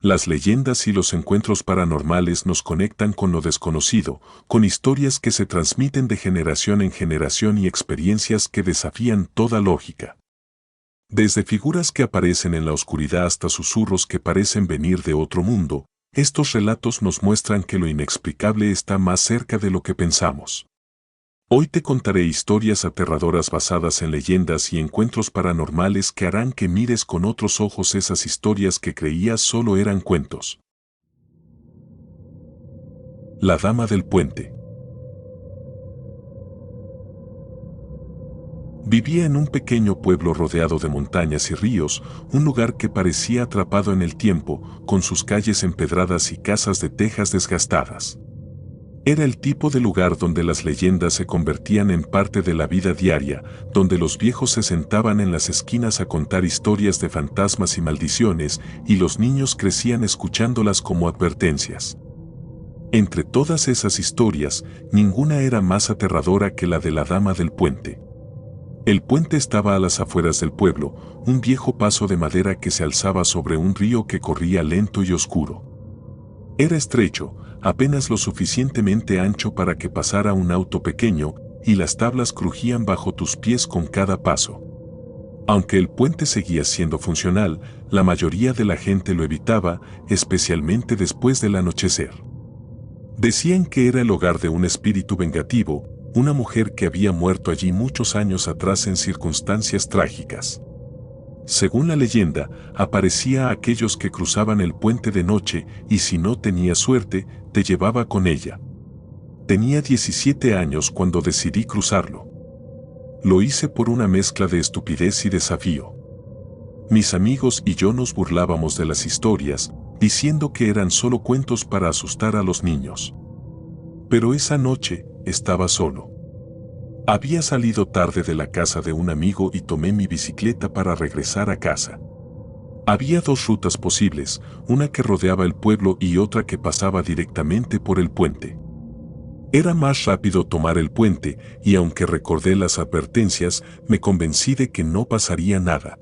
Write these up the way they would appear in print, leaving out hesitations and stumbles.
Las leyendas y los encuentros paranormales nos conectan con lo desconocido, con historias que se transmiten de generación en generación y experiencias que desafían toda lógica. Desde figuras que aparecen en la oscuridad hasta susurros que parecen venir de otro mundo, estos relatos nos muestran que lo inexplicable está más cerca de lo que pensamos. Hoy te contaré historias aterradoras basadas en leyendas y encuentros paranormales que harán que mires con otros ojos esas historias que creías solo eran cuentos. La Dama del Puente. Vivía en un pequeño pueblo rodeado de montañas y ríos, un lugar que parecía atrapado en el tiempo, con sus calles empedradas y casas de tejas desgastadas. Era el tipo de lugar donde las leyendas se convertían en parte de la vida diaria, donde los viejos se sentaban en las esquinas a contar historias de fantasmas y maldiciones, y los niños crecían escuchándolas como advertencias. Entre todas esas historias, ninguna era más aterradora que la de la Dama del Puente. El puente estaba a las afueras del pueblo, un viejo paso de madera que se alzaba sobre un río que corría lento y oscuro. Era estrecho, apenas lo suficientemente ancho para que pasara un auto pequeño, y las tablas crujían bajo tus pies con cada paso. Aunque el puente seguía siendo funcional, la mayoría de la gente lo evitaba, especialmente después del anochecer. Decían que era el hogar de un espíritu vengativo, una mujer que había muerto allí muchos años atrás en circunstancias trágicas. Según la leyenda, aparecía a aquellos que cruzaban el puente de noche y si no tenías suerte, te llevaba con ella. Tenía 17 años cuando decidí cruzarlo. Lo hice por una mezcla de estupidez y desafío. Mis amigos y yo nos burlábamos de las historias, diciendo que eran solo cuentos para asustar a los niños. Pero esa noche, estaba solo. Había salido tarde de la casa de un amigo y tomé mi bicicleta para regresar a casa. Había dos rutas posibles, una que rodeaba el pueblo y otra que pasaba directamente por el puente. Era más rápido tomar el puente y aunque recordé las advertencias, me convencí de que no pasaría nada.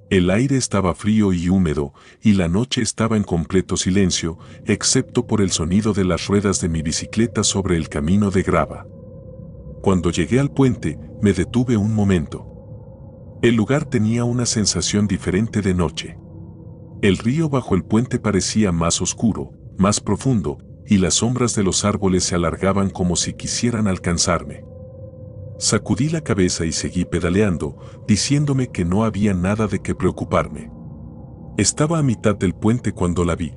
El aire estaba frío y húmedo y la noche estaba en completo silencio, excepto por el sonido de las ruedas de mi bicicleta sobre el camino de grava. Cuando llegué al puente, me detuve un momento. El lugar tenía una sensación diferente de noche. El río bajo el puente parecía más oscuro, más profundo, y las sombras de los árboles se alargaban como si quisieran alcanzarme. Sacudí la cabeza y seguí pedaleando, diciéndome que no había nada de qué preocuparme. Estaba a mitad del puente cuando la vi.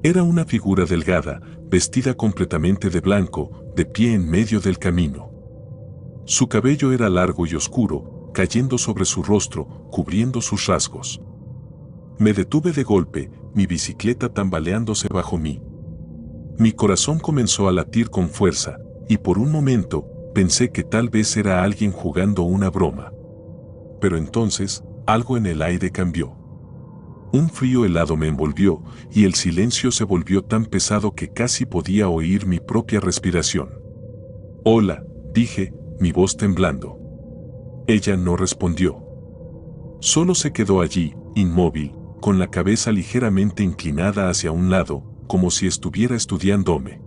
Era una figura delgada, vestida completamente de blanco, de pie en medio del camino. Su cabello era largo y oscuro, cayendo sobre su rostro, cubriendo sus rasgos. Me detuve de golpe, mi bicicleta tambaleándose bajo mí. Mi corazón comenzó a latir con fuerza, y por un momento, pensé que tal vez era alguien jugando una broma. Pero entonces, algo en el aire cambió. Un frío helado me envolvió, y el silencio se volvió tan pesado que casi podía oír mi propia respiración. «Hola», dije, mi voz temblando. Ella no respondió. Solo se quedó allí, inmóvil, con la cabeza ligeramente inclinada hacia un lado, como si estuviera estudiándome.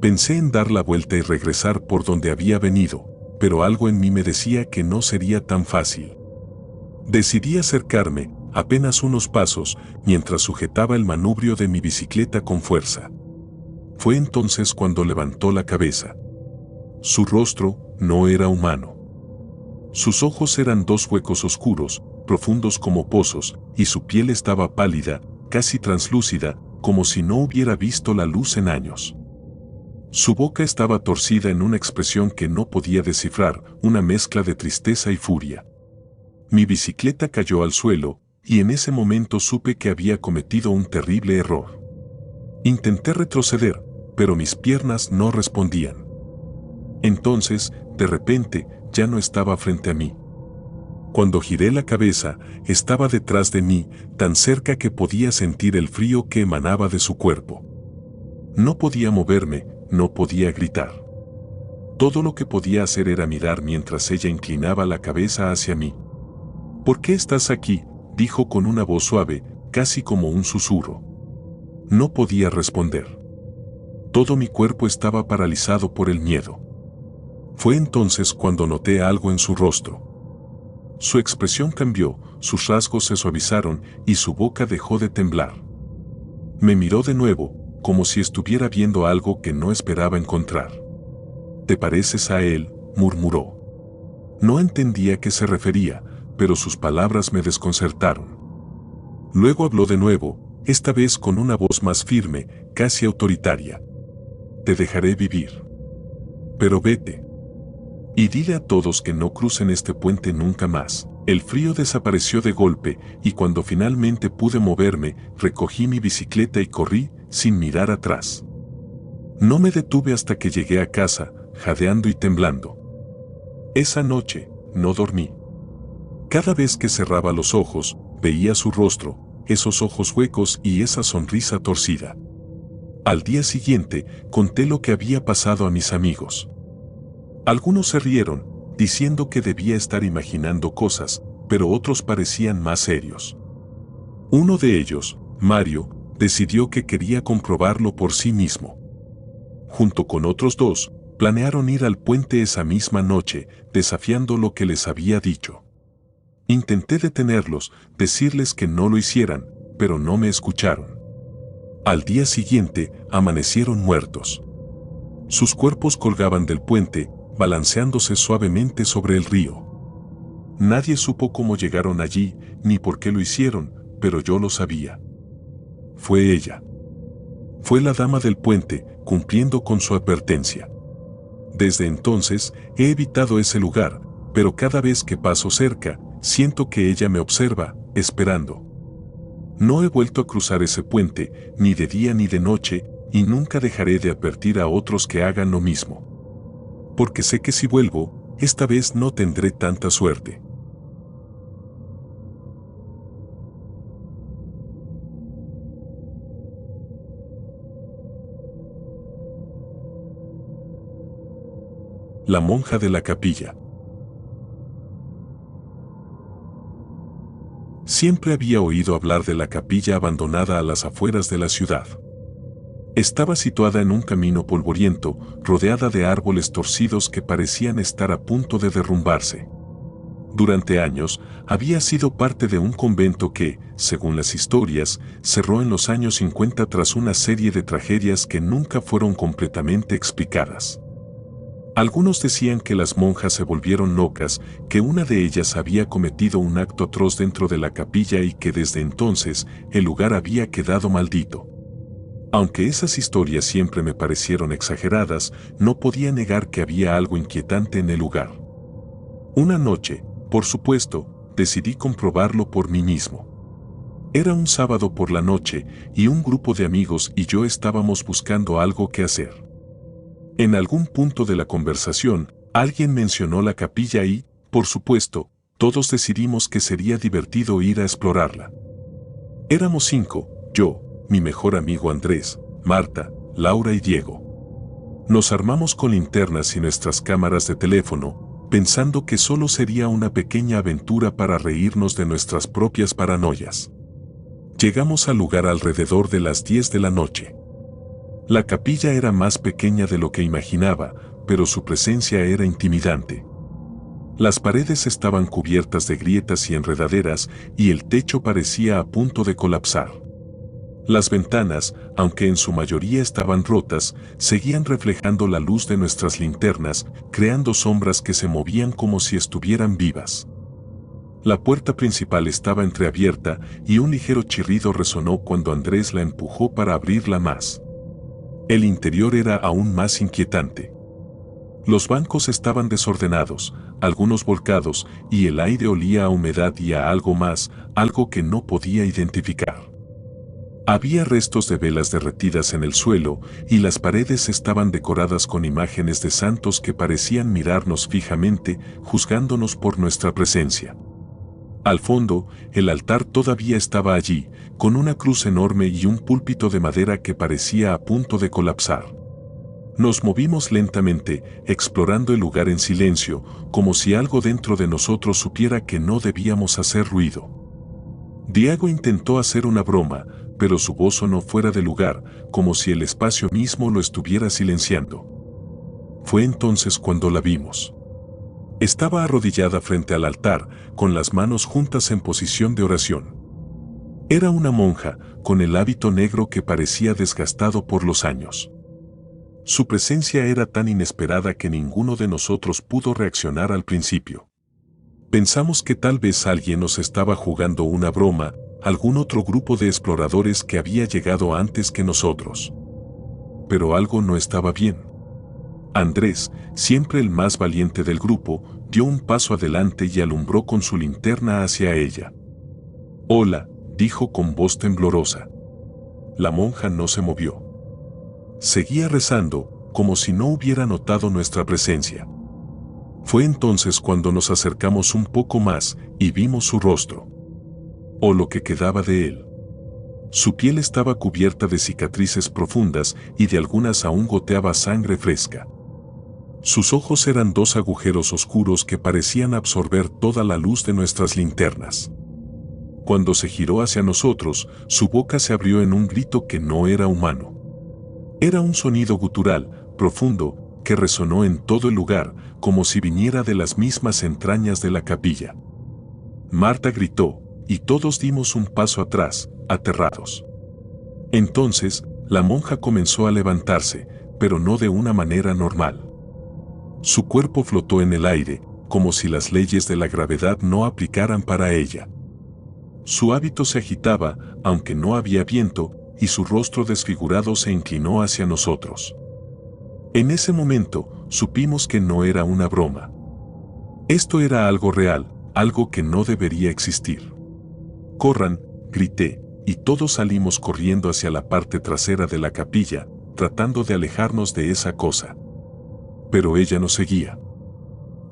Pensé en dar la vuelta y regresar por donde había venido, pero algo en mí me decía que no sería tan fácil. Decidí acercarme, apenas unos pasos, mientras sujetaba el manubrio de mi bicicleta con fuerza. Fue entonces cuando levantó la cabeza. Su rostro no era humano. Sus ojos eran dos huecos oscuros, profundos como pozos, y su piel estaba pálida, casi translúcida, como si no hubiera visto la luz en años. Su boca estaba torcida en una expresión que no podía descifrar, una mezcla de tristeza y furia. Mi bicicleta cayó al suelo, y en ese momento supe que había cometido un terrible error. Intenté retroceder, pero mis piernas no respondían. Entonces, de repente, ya no estaba frente a mí. Cuando giré la cabeza, estaba detrás de mí, tan cerca que podía sentir el frío que emanaba de su cuerpo. No podía moverme, no podía gritar. Todo lo que podía hacer era mirar mientras ella inclinaba la cabeza hacia mí. «¿Por qué estás aquí?», dijo con una voz suave, casi como un susurro. No podía responder. Todo mi cuerpo estaba paralizado por el miedo. Fue entonces cuando noté algo en su rostro. Su expresión cambió, sus rasgos se suavizaron y su boca dejó de temblar. Me miró de nuevo, como si estuviera viendo algo que no esperaba encontrar. «¿Te pareces a él?», murmuró. No entendía a qué se refería, pero sus palabras me desconcertaron. Luego habló de nuevo, esta vez con una voz más firme, casi autoritaria. «Te dejaré vivir. Pero vete. Y dile a todos que no crucen este puente nunca más». El frío desapareció de golpe y cuando finalmente pude moverme, recogí mi bicicleta y corrí, sin mirar atrás. No me detuve hasta que llegué a casa, jadeando y temblando. Esa noche, no dormí. Cada vez que cerraba los ojos, veía su rostro, esos ojos huecos y esa sonrisa torcida. Al día siguiente, conté lo que había pasado a mis amigos. Algunos se rieron, diciendo que debía estar imaginando cosas, pero otros parecían más serios. Uno de ellos, Mario, decidió que quería comprobarlo por sí mismo. Junto con otros dos, planearon ir al puente esa misma noche, desafiando lo que les había dicho. Intenté detenerlos, decirles que no lo hicieran, pero no me escucharon. Al día siguiente, amanecieron muertos. Sus cuerpos colgaban del puente, balanceándose suavemente sobre el río. Nadie supo cómo llegaron allí, ni por qué lo hicieron, pero yo lo sabía. Fue ella. Fue la dama del puente, cumpliendo con su advertencia. Desde entonces, he evitado ese lugar, pero cada vez que paso cerca, siento que ella me observa, esperando. No he vuelto a cruzar ese puente, ni de día ni de noche, y nunca dejaré de advertir a otros que hagan lo mismo. Porque sé que si vuelvo, esta vez no tendré tanta suerte. La monja de la capilla. Siempre había oído hablar de la capilla abandonada a las afueras de la ciudad. Estaba situada en un camino polvoriento, rodeada de árboles torcidos que parecían estar a punto de derrumbarse. Durante años, había sido parte de un convento que, según las historias, cerró en los años 50 tras una serie de tragedias que nunca fueron completamente explicadas. Algunos decían que las monjas se volvieron locas, que una de ellas había cometido un acto atroz dentro de la capilla y que desde entonces el lugar había quedado maldito. Aunque esas historias siempre me parecieron exageradas, no podía negar que había algo inquietante en el lugar. Una noche, por supuesto, decidí comprobarlo por mí mismo. Era un sábado por la noche y un grupo de amigos y yo estábamos buscando algo que hacer. En algún punto de la conversación, alguien mencionó la capilla y, por supuesto, todos decidimos que sería divertido ir a explorarla. Éramos 5, yo, mi mejor amigo Andrés, Marta, Laura y Diego. Nos armamos con linternas y nuestras cámaras de teléfono, pensando que solo sería una pequeña aventura para reírnos de nuestras propias paranoias. Llegamos al lugar alrededor de las 10 de la noche. La capilla era más pequeña de lo que imaginaba, pero su presencia era intimidante. Las paredes estaban cubiertas de grietas y enredaderas y el techo parecía a punto de colapsar. Las ventanas, aunque en su mayoría estaban rotas, seguían reflejando la luz de nuestras linternas, creando sombras que se movían como si estuvieran vivas. La puerta principal estaba entreabierta y un ligero chirrido resonó cuando Andrés la empujó para abrirla más. El interior era aún más inquietante. Los bancos estaban desordenados, algunos volcados, y el aire olía a humedad y a algo más, algo que no podía identificar. Había restos de velas derretidas en el suelo y las paredes estaban decoradas con imágenes de santos que parecían mirarnos fijamente, juzgándonos por nuestra presencia. Al fondo, el altar todavía estaba allí, con una cruz enorme y un púlpito de madera que parecía a punto de colapsar. Nos movimos lentamente, explorando el lugar en silencio, como si algo dentro de nosotros supiera que no debíamos hacer ruido. Diego intentó hacer una broma, pero su voz sonó fuera de lugar, como si el espacio mismo lo estuviera silenciando. Fue entonces cuando la vimos. Estaba arrodillada frente al altar, con las manos juntas en posición de oración. Era una monja, con el hábito negro que parecía desgastado por los años. Su presencia era tan inesperada que ninguno de nosotros pudo reaccionar al principio. Pensamos que tal vez alguien nos estaba jugando una broma, algún otro grupo de exploradores que había llegado antes que nosotros. Pero algo no estaba bien. Andrés, siempre el más valiente del grupo, dio un paso adelante y alumbró con su linterna hacia ella. «Hola», dijo con voz temblorosa. La monja no se movió. Seguía rezando, como si no hubiera notado nuestra presencia. Fue entonces cuando nos acercamos un poco más y vimos su rostro. O lo que quedaba de él. Su piel estaba cubierta de cicatrices profundas y de algunas aún goteaba sangre fresca. Sus ojos eran dos agujeros oscuros que parecían absorber toda la luz de nuestras linternas. Cuando se giró hacia nosotros, su boca se abrió en un grito que no era humano. Era un sonido gutural, profundo, que resonó en todo el lugar, como si viniera de las mismas entrañas de la capilla. Marta gritó, y todos dimos un paso atrás, aterrados. Entonces, la monja comenzó a levantarse, pero no de una manera normal. Su cuerpo flotó en el aire, como si las leyes de la gravedad no aplicaran para ella. Su hábito se agitaba, aunque no había viento, y su rostro desfigurado se inclinó hacia nosotros. En ese momento, supimos que no era una broma. Esto era algo real, algo que no debería existir. «Corran», grité, y todos salimos corriendo hacia la parte trasera de la capilla, tratando de alejarnos de esa cosa. Pero ella nos seguía.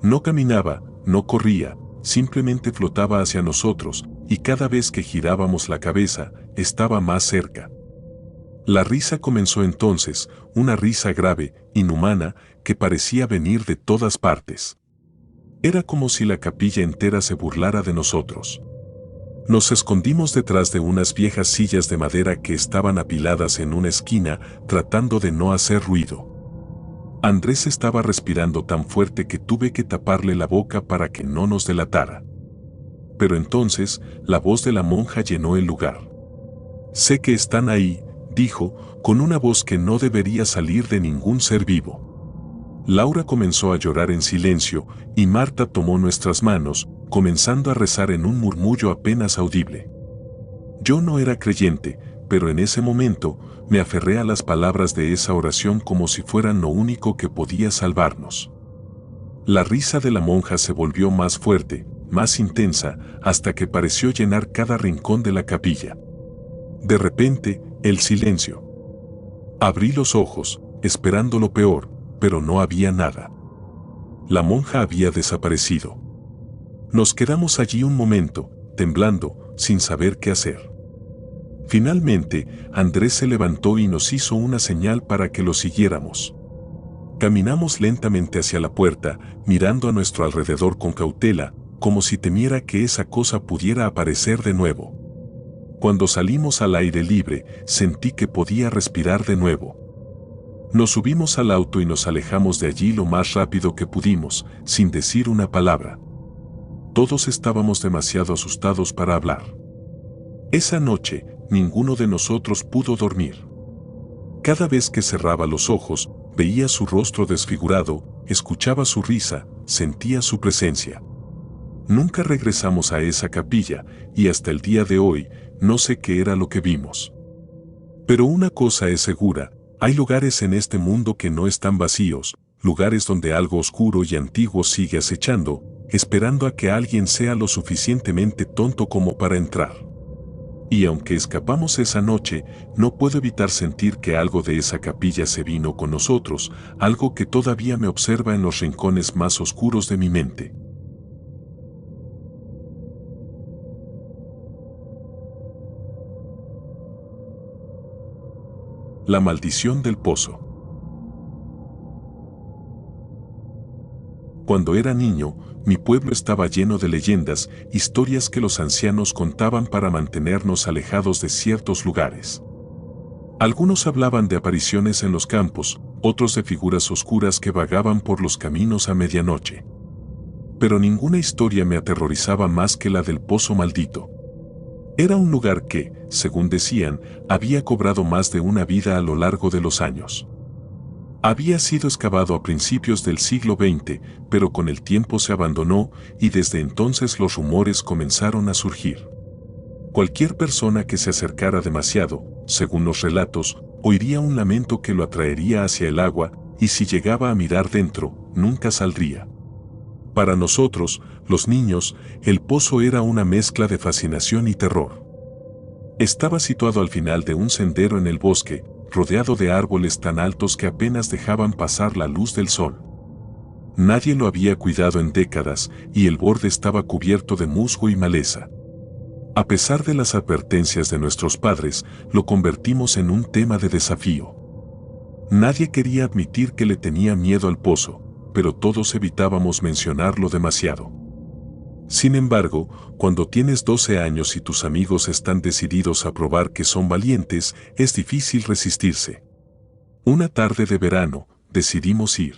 No caminaba, no corría, simplemente flotaba hacia nosotros, y cada vez que girábamos la cabeza, estaba más cerca. La risa comenzó entonces, una risa grave, inhumana, que parecía venir de todas partes. Era como si la capilla entera se burlara de nosotros. Nos escondimos detrás de unas viejas sillas de madera que estaban apiladas en una esquina, tratando de no hacer ruido. Andrés estaba respirando tan fuerte que tuve que taparle la boca para que no nos delatara. Pero entonces, la voz de la monja llenó el lugar. «Sé que están ahí», dijo, con una voz que no debería salir de ningún ser vivo. Laura comenzó a llorar en silencio, y Marta tomó nuestras manos, comenzando a rezar en un murmullo apenas audible. Yo no era creyente, pero en ese momento, me aferré a las palabras de esa oración como si fueran lo único que podía salvarnos. La risa de la monja se volvió más fuerte, más intensa, hasta que pareció llenar cada rincón de la capilla. De repente, el silencio. Abrí los ojos, esperando lo peor, pero no había nada. La monja había desaparecido. Nos quedamos allí un momento, temblando, sin saber qué hacer. Finalmente, Andrés se levantó y nos hizo una señal para que lo siguiéramos. Caminamos lentamente hacia la puerta, mirando a nuestro alrededor con cautela, como si temiera que esa cosa pudiera aparecer de nuevo. Cuando salimos al aire libre, sentí que podía respirar de nuevo. Nos subimos al auto y nos alejamos de allí lo más rápido que pudimos, sin decir una palabra. Todos estábamos demasiado asustados para hablar. Esa noche, ninguno de nosotros pudo dormir. Cada vez que cerraba los ojos, veía su rostro desfigurado, escuchaba su risa, sentía su presencia. Nunca regresamos a esa capilla, y hasta el día de hoy, no sé qué era lo que vimos. Pero una cosa es segura, hay lugares en este mundo que no están vacíos, lugares donde algo oscuro y antiguo sigue acechando, esperando a que alguien sea lo suficientemente tonto como para entrar. Y aunque escapamos esa noche, no puedo evitar sentir que algo de esa capilla se vino con nosotros, algo que todavía me observa en los rincones más oscuros de mi mente. La maldición del pozo. Cuando era niño, mi pueblo estaba lleno de leyendas, historias que los ancianos contaban para mantenernos alejados de ciertos lugares. Algunos hablaban de apariciones en los campos, otros de figuras oscuras que vagaban por los caminos a medianoche. Pero ninguna historia me aterrorizaba más que la del pozo maldito. Era un lugar que, según decían, había cobrado más de una vida a lo largo de los años. Había sido excavado a principios del siglo XX, pero con el tiempo se abandonó y desde entonces los rumores comenzaron a surgir. Cualquier persona que se acercara demasiado, según los relatos, oiría un lamento que lo atraería hacia el agua, y si llegaba a mirar dentro, nunca saldría. Para nosotros, los niños, el pozo era una mezcla de fascinación y terror. Estaba situado al final de un sendero en el bosque, rodeado de árboles tan altos que apenas dejaban pasar la luz del sol. Nadie lo había cuidado en décadas y el borde estaba cubierto de musgo y maleza. A pesar de las advertencias de nuestros padres, lo convertimos en un tema de desafío. Nadie quería admitir que le tenía miedo al pozo, pero todos evitábamos mencionarlo demasiado. Sin embargo, cuando tienes 12 años y tus amigos están decididos a probar que son valientes, es difícil resistirse. Una tarde de verano, decidimos ir.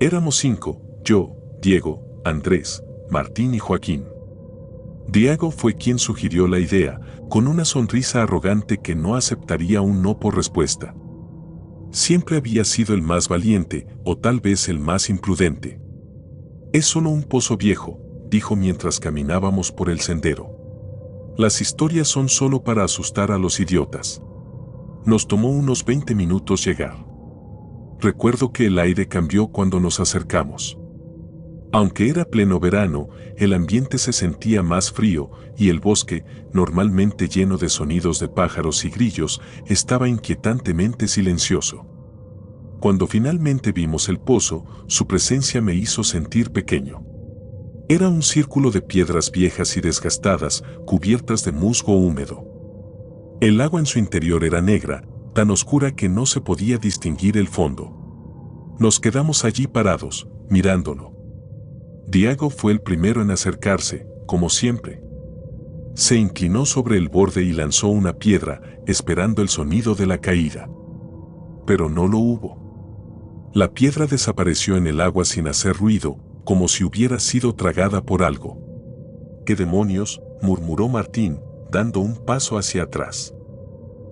Éramos 5, yo, Diego, Andrés, Martín y Joaquín. Diego fue quien sugirió la idea, con una sonrisa arrogante que no aceptaría un no por respuesta. Siempre había sido el más valiente, o tal vez el más imprudente. Es solo un pozo viejo, dijo mientras caminábamos por el sendero. Las historias son solo para asustar a los idiotas. Nos tomó unos 20 minutos llegar. Recuerdo que el aire cambió cuando nos acercamos. Aunque era pleno verano, el ambiente se sentía más frío y el bosque, normalmente lleno de sonidos de pájaros y grillos, estaba inquietantemente silencioso. Cuando finalmente vimos el pozo, su presencia me hizo sentir pequeño. Era un círculo de piedras viejas y desgastadas, cubiertas de musgo húmedo. El agua en su interior era negra, tan oscura que no se podía distinguir el fondo. Nos quedamos allí parados, mirándolo. Diego fue el primero en acercarse, como siempre. Se inclinó sobre el borde y lanzó una piedra, esperando el sonido de la caída. Pero no lo hubo. La piedra desapareció en el agua sin hacer ruido, como si hubiera sido tragada por algo. ¿Qué demonios?, murmuró Martín, dando un paso hacia atrás.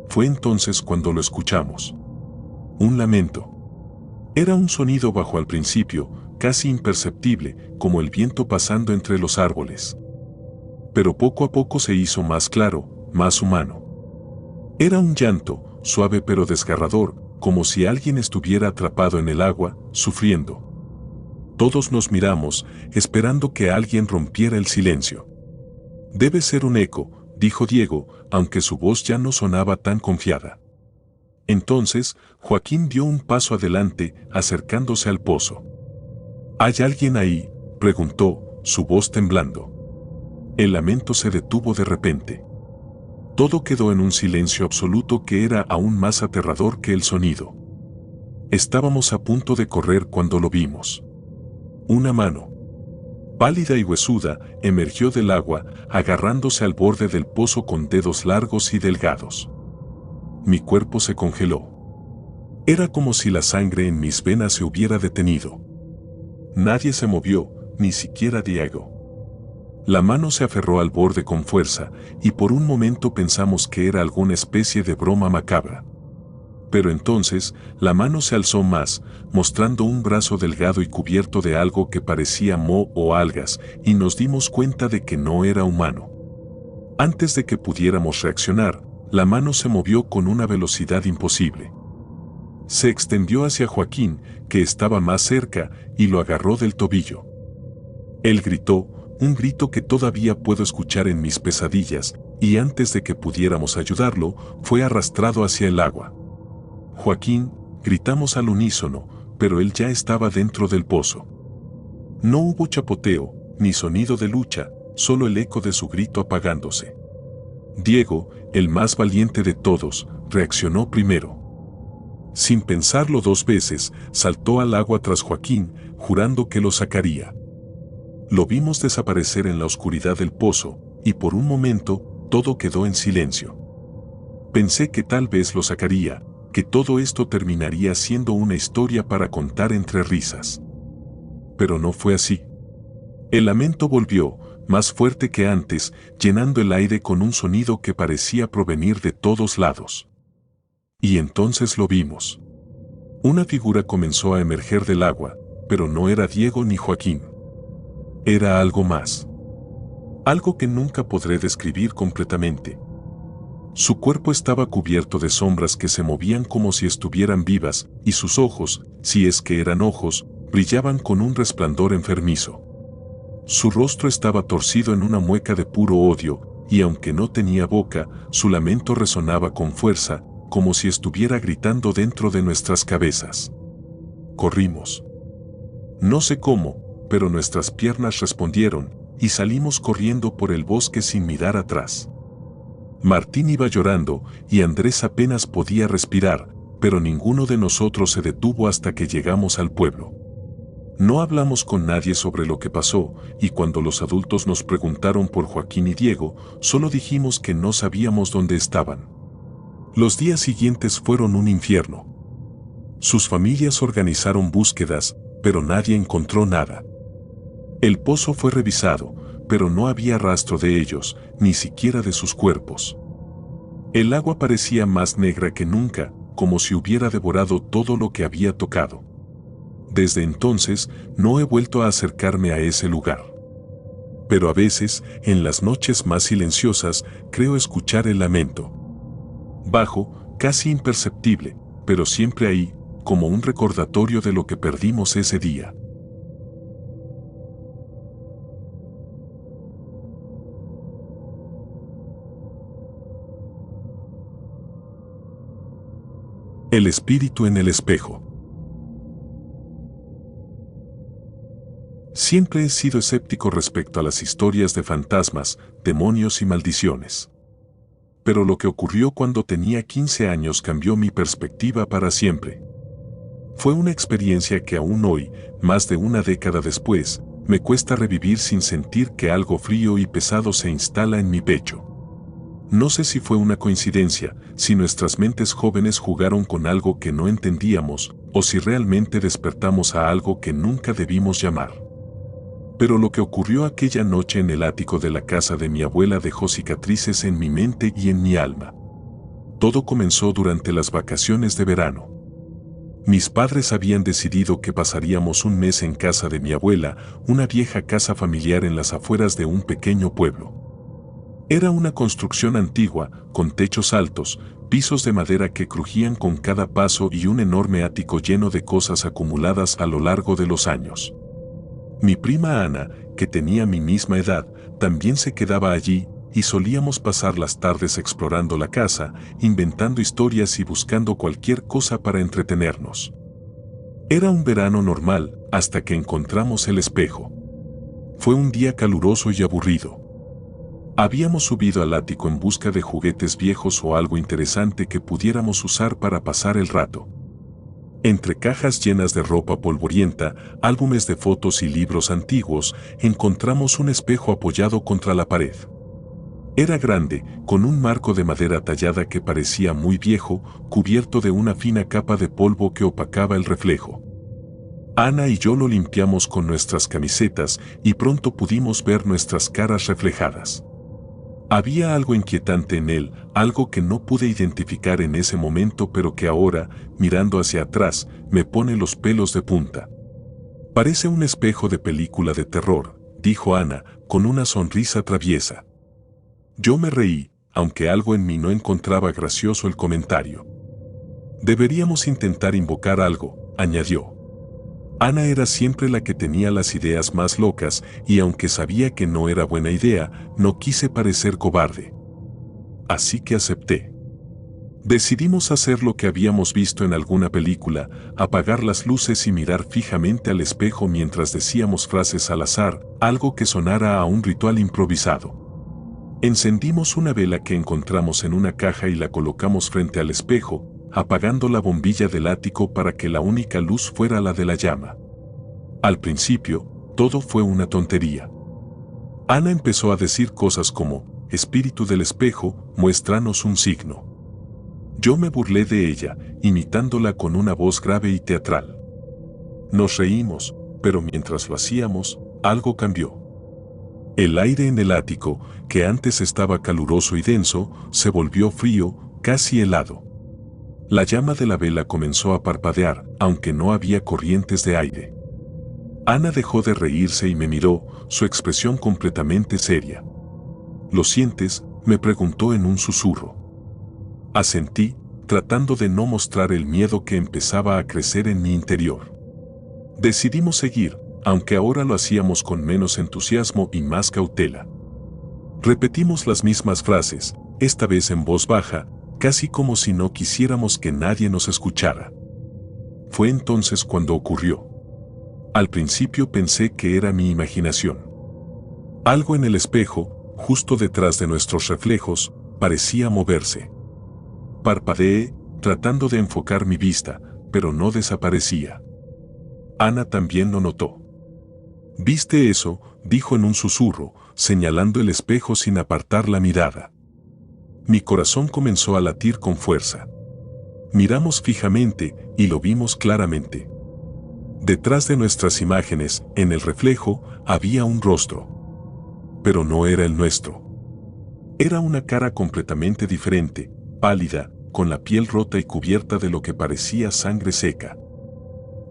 Fue entonces cuando lo escuchamos. Un lamento. Era un sonido bajo al principio, casi imperceptible, como el viento pasando entre los árboles. Pero poco a poco se hizo más claro, más humano. Era un llanto, suave pero desgarrador, como si alguien estuviera atrapado en el agua, sufriendo. Todos nos miramos, esperando que alguien rompiera el silencio. Debe ser un eco, dijo Diego, aunque su voz ya no sonaba tan confiada. Entonces, Joaquín dio un paso adelante, acercándose al pozo. ¿Hay alguien ahí?, preguntó, su voz temblando. El lamento se detuvo de repente. Todo quedó en un silencio absoluto que era aún más aterrador que el sonido. Estábamos a punto de correr cuando lo vimos. Una mano, pálida y huesuda, emergió del agua, agarrándose al borde del pozo con dedos largos y delgados. Mi cuerpo se congeló. Era como si la sangre en mis venas se hubiera detenido. Nadie se movió, ni siquiera Diego. La mano se aferró al borde con fuerza, y por un momento pensamos que era alguna especie de broma macabra. Pero entonces, la mano se alzó más, mostrando un brazo delgado y cubierto de algo que parecía moho o algas, y nos dimos cuenta de que no era humano. Antes de que pudiéramos reaccionar, la mano se movió con una velocidad imposible. Se extendió hacia Joaquín, que estaba más cerca, y lo agarró del tobillo. Él gritó, un grito que todavía puedo escuchar en mis pesadillas, y antes de que pudiéramos ayudarlo, fue arrastrado hacia el agua. Joaquín, gritamos al unísono, pero él ya estaba dentro del pozo. No hubo chapoteo, ni sonido de lucha, solo el eco de su grito apagándose. Diego, el más valiente de todos, reaccionó primero. Sin pensarlo 2 veces, saltó al agua tras Joaquín, jurando que lo sacaría. Lo vimos desaparecer en la oscuridad del pozo, y por un momento, todo quedó en silencio. Pensé que tal vez lo sacaría, que todo esto terminaría siendo una historia para contar entre risas. Pero no fue así. El lamento volvió, más fuerte que antes, llenando el aire con un sonido que parecía provenir de todos lados. Y entonces lo vimos. Una figura comenzó a emerger del agua, pero no era Diego ni Joaquín. Era algo más. Algo que nunca podré describir completamente. Su cuerpo estaba cubierto de sombras que se movían como si estuvieran vivas, y sus ojos, si es que eran ojos, brillaban con un resplandor enfermizo. Su rostro estaba torcido en una mueca de puro odio, y aunque no tenía boca, su lamento resonaba con fuerza, como si estuviera gritando dentro de nuestras cabezas. Corrimos. No sé cómo, pero nuestras piernas respondieron, y salimos corriendo por el bosque sin mirar atrás. Martín iba llorando, y Andrés apenas podía respirar, pero ninguno de nosotros se detuvo hasta que llegamos al pueblo. No hablamos con nadie sobre lo que pasó, y cuando los adultos nos preguntaron por Joaquín y Diego, solo dijimos que no sabíamos dónde estaban. Los días siguientes fueron un infierno. Sus familias organizaron búsquedas, pero nadie encontró nada. El pozo fue revisado, pero no había rastro de ellos, ni siquiera de sus cuerpos. El agua parecía más negra que nunca, como si hubiera devorado todo lo que había tocado. Desde entonces, no he vuelto a acercarme a ese lugar. Pero a veces, en las noches más silenciosas, creo escuchar el lamento. Bajo, casi imperceptible, pero siempre ahí, como un recordatorio de lo que perdimos ese día. El espíritu en el espejo. Siempre he sido escéptico respecto a las historias de fantasmas, demonios y maldiciones. Pero lo que ocurrió cuando tenía 15 años cambió mi perspectiva para siempre. Fue una experiencia que aún hoy, más de una década después, me cuesta revivir sin sentir que algo frío y pesado se instala en mi pecho. No sé si fue una coincidencia, si nuestras mentes jóvenes jugaron con algo que no entendíamos, o si realmente despertamos a algo que nunca debimos llamar. Pero lo que ocurrió aquella noche en el ático de la casa de mi abuela dejó cicatrices en mi mente y en mi alma. Todo comenzó durante las vacaciones de verano. Mis padres habían decidido que pasaríamos un mes en casa de mi abuela, una vieja casa familiar en las afueras de un pequeño pueblo. Era una construcción antigua, con techos altos, pisos de madera que crujían con cada paso y un enorme ático lleno de cosas acumuladas a lo largo de los años. Mi prima Ana, que tenía mi misma edad, también se quedaba allí, y solíamos pasar las tardes explorando la casa, inventando historias y buscando cualquier cosa para entretenernos. Era un verano normal, hasta que encontramos el espejo. Fue un día caluroso y aburrido. Habíamos subido al ático en busca de juguetes viejos o algo interesante que pudiéramos usar para pasar el rato. Entre cajas llenas de ropa polvorienta, álbumes de fotos y libros antiguos, encontramos un espejo apoyado contra la pared. Era grande, con un marco de madera tallada que parecía muy viejo, cubierto de una fina capa de polvo que opacaba el reflejo. Ana y yo lo limpiamos con nuestras camisetas y pronto pudimos ver nuestras caras reflejadas. Había algo inquietante en él, algo que no pude identificar en ese momento pero que ahora, mirando hacia atrás, me pone los pelos de punta. Parece un espejo de película de terror, dijo Ana, con una sonrisa traviesa. Yo me reí, aunque algo en mí no encontraba gracioso el comentario. Deberíamos intentar invocar algo, añadió. Ana era siempre la que tenía las ideas más locas y aunque sabía que no era buena idea, no quise parecer cobarde. Así que acepté. Decidimos hacer lo que habíamos visto en alguna película, apagar las luces y mirar fijamente al espejo mientras decíamos frases al azar, algo que sonara a un ritual improvisado. Encendimos una vela que encontramos en una caja y la colocamos frente al espejo, apagando la bombilla del ático para que la única luz fuera la de la llama. Al principio, todo fue una tontería. Ana empezó a decir cosas como, espíritu del espejo, muéstranos un signo. Yo me burlé de ella, imitándola con una voz grave y teatral. Nos reímos, pero mientras lo hacíamos, algo cambió. El aire en el ático, que antes estaba caluroso y denso, se volvió frío, casi helado. La llama de la vela comenzó a parpadear, aunque no había corrientes de aire. Ana dejó de reírse y me miró, su expresión completamente seria. ¿Lo sientes?, me preguntó en un susurro. Asentí, tratando de no mostrar el miedo que empezaba a crecer en mi interior. Decidimos seguir, aunque ahora lo hacíamos con menos entusiasmo y más cautela. Repetimos las mismas frases, esta vez en voz baja, casi como si no quisiéramos que nadie nos escuchara. Fue entonces cuando ocurrió. Al principio pensé que era mi imaginación. Algo en el espejo, justo detrás de nuestros reflejos, parecía moverse. Parpadeé, tratando de enfocar mi vista, pero no desaparecía. Ana también lo notó. ¿Viste eso?, dijo en un susurro, señalando el espejo sin apartar la mirada. Mi corazón comenzó a latir con fuerza. Miramos fijamente y lo vimos claramente. Detrás de nuestras imágenes, en el reflejo, había un rostro. Pero no era el nuestro. Era una cara completamente diferente, pálida, con la piel rota y cubierta de lo que parecía sangre seca.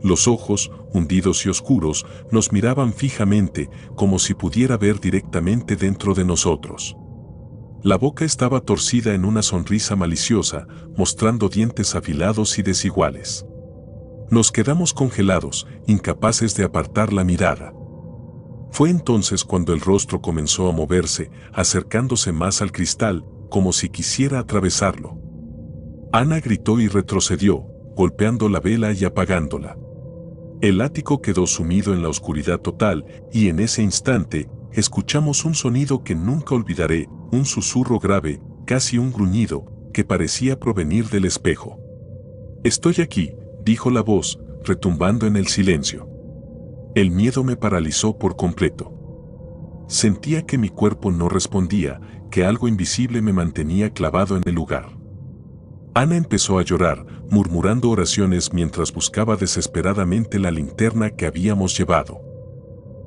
Los ojos, hundidos y oscuros, nos miraban fijamente, como si pudiera ver directamente dentro de nosotros. La boca estaba torcida en una sonrisa maliciosa, mostrando dientes afilados y desiguales. Nos quedamos congelados, incapaces de apartar la mirada. Fue entonces cuando el rostro comenzó a moverse, acercándose más al cristal, como si quisiera atravesarlo. Ana gritó y retrocedió, golpeando la vela y apagándola. El ático quedó sumido en la oscuridad total, y en ese instante, escuchamos un sonido que nunca olvidaré, un susurro grave, casi un gruñido, que parecía provenir del espejo. «Estoy aquí», dijo la voz, retumbando en el silencio. El miedo me paralizó por completo. Sentía que mi cuerpo no respondía, que algo invisible me mantenía clavado en el lugar. Ana empezó a llorar, murmurando oraciones mientras buscaba desesperadamente la linterna que habíamos llevado.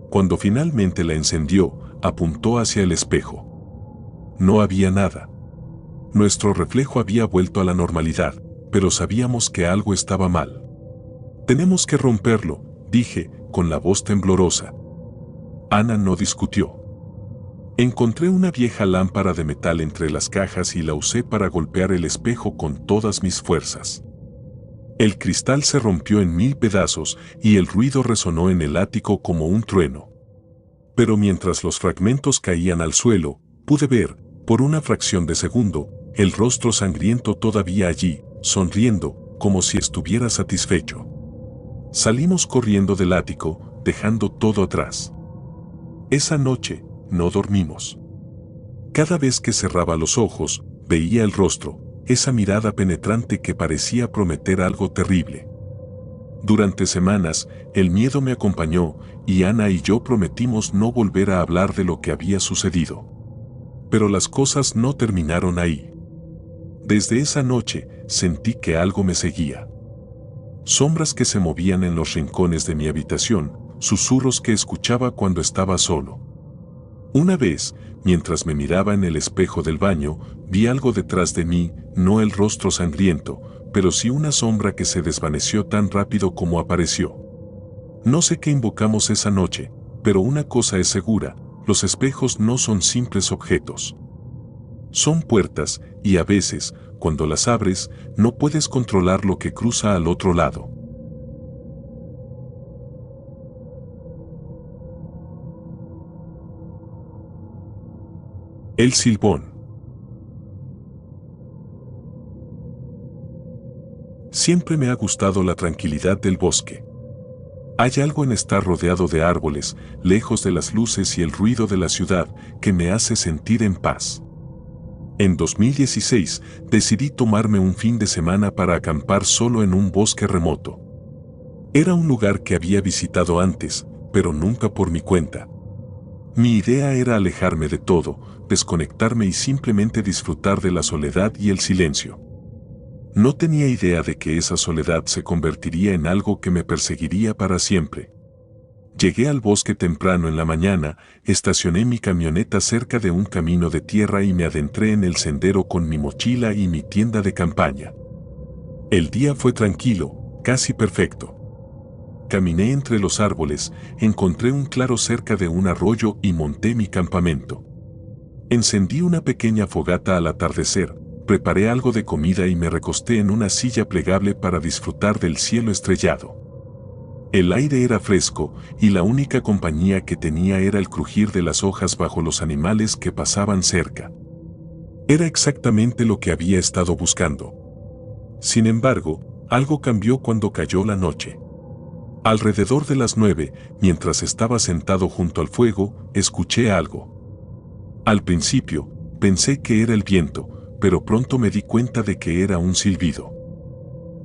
Cuando finalmente la encendió, apuntó hacia el espejo. No había nada. Nuestro reflejo había vuelto a la normalidad, pero sabíamos que algo estaba mal. «Tenemos que romperlo», dije, con la voz temblorosa. Ana no discutió. Encontré una vieja lámpara de metal entre las cajas y la usé para golpear el espejo con todas mis fuerzas. El cristal se rompió en 1000 pedazos y el ruido resonó en el ático como un trueno. Pero mientras los fragmentos caían al suelo, pude ver, por una fracción de segundo, el rostro sangriento todavía allí, sonriendo, como si estuviera satisfecho. Salimos corriendo del ático, dejando todo atrás. Esa noche, no dormimos. Cada vez que cerraba los ojos, veía el rostro, esa mirada penetrante que parecía prometer algo terrible. Durante semanas, el miedo me acompañó, y Ana y yo prometimos no volver a hablar de lo que había sucedido. Pero las cosas no terminaron ahí. Desde esa noche, sentí que algo me seguía. Sombras que se movían en los rincones de mi habitación, susurros que escuchaba cuando estaba solo. Una vez, mientras me miraba en el espejo del baño, vi algo detrás de mí, no el rostro sangriento, pero sí una sombra que se desvaneció tan rápido como apareció. No sé qué invocamos esa noche, pero una cosa es segura, los espejos no son simples objetos. Son puertas, y a veces, cuando las abres, no puedes controlar lo que cruza al otro lado. El Silbón. Siempre me ha gustado la tranquilidad del bosque. Hay algo en estar rodeado de árboles, lejos de las luces y el ruido de la ciudad, que me hace sentir en paz. En 2016, decidí tomarme un fin de semana para acampar solo en un bosque remoto. Era un lugar que había visitado antes, pero nunca por mi cuenta. Mi idea era alejarme de todo, desconectarme y simplemente disfrutar de la soledad y el silencio. No tenía idea de que esa soledad se convertiría en algo que me perseguiría para siempre. Llegué al bosque temprano en la mañana, estacioné mi camioneta cerca de un camino de tierra y me adentré en el sendero con mi mochila y mi tienda de campaña. El día fue tranquilo, casi perfecto. Caminé entre los árboles, encontré un claro cerca de un arroyo y monté mi campamento. Encendí una pequeña fogata al atardecer, preparé algo de comida y me recosté en una silla plegable para disfrutar del cielo estrellado. El aire era fresco y la única compañía que tenía era el crujir de las hojas bajo los animales que pasaban cerca. Era exactamente lo que había estado buscando. Sin embargo, algo cambió cuando cayó la noche. Alrededor de las 9, mientras estaba sentado junto al fuego, escuché algo. Al principio, pensé que era el viento, pero pronto me di cuenta de que era un silbido.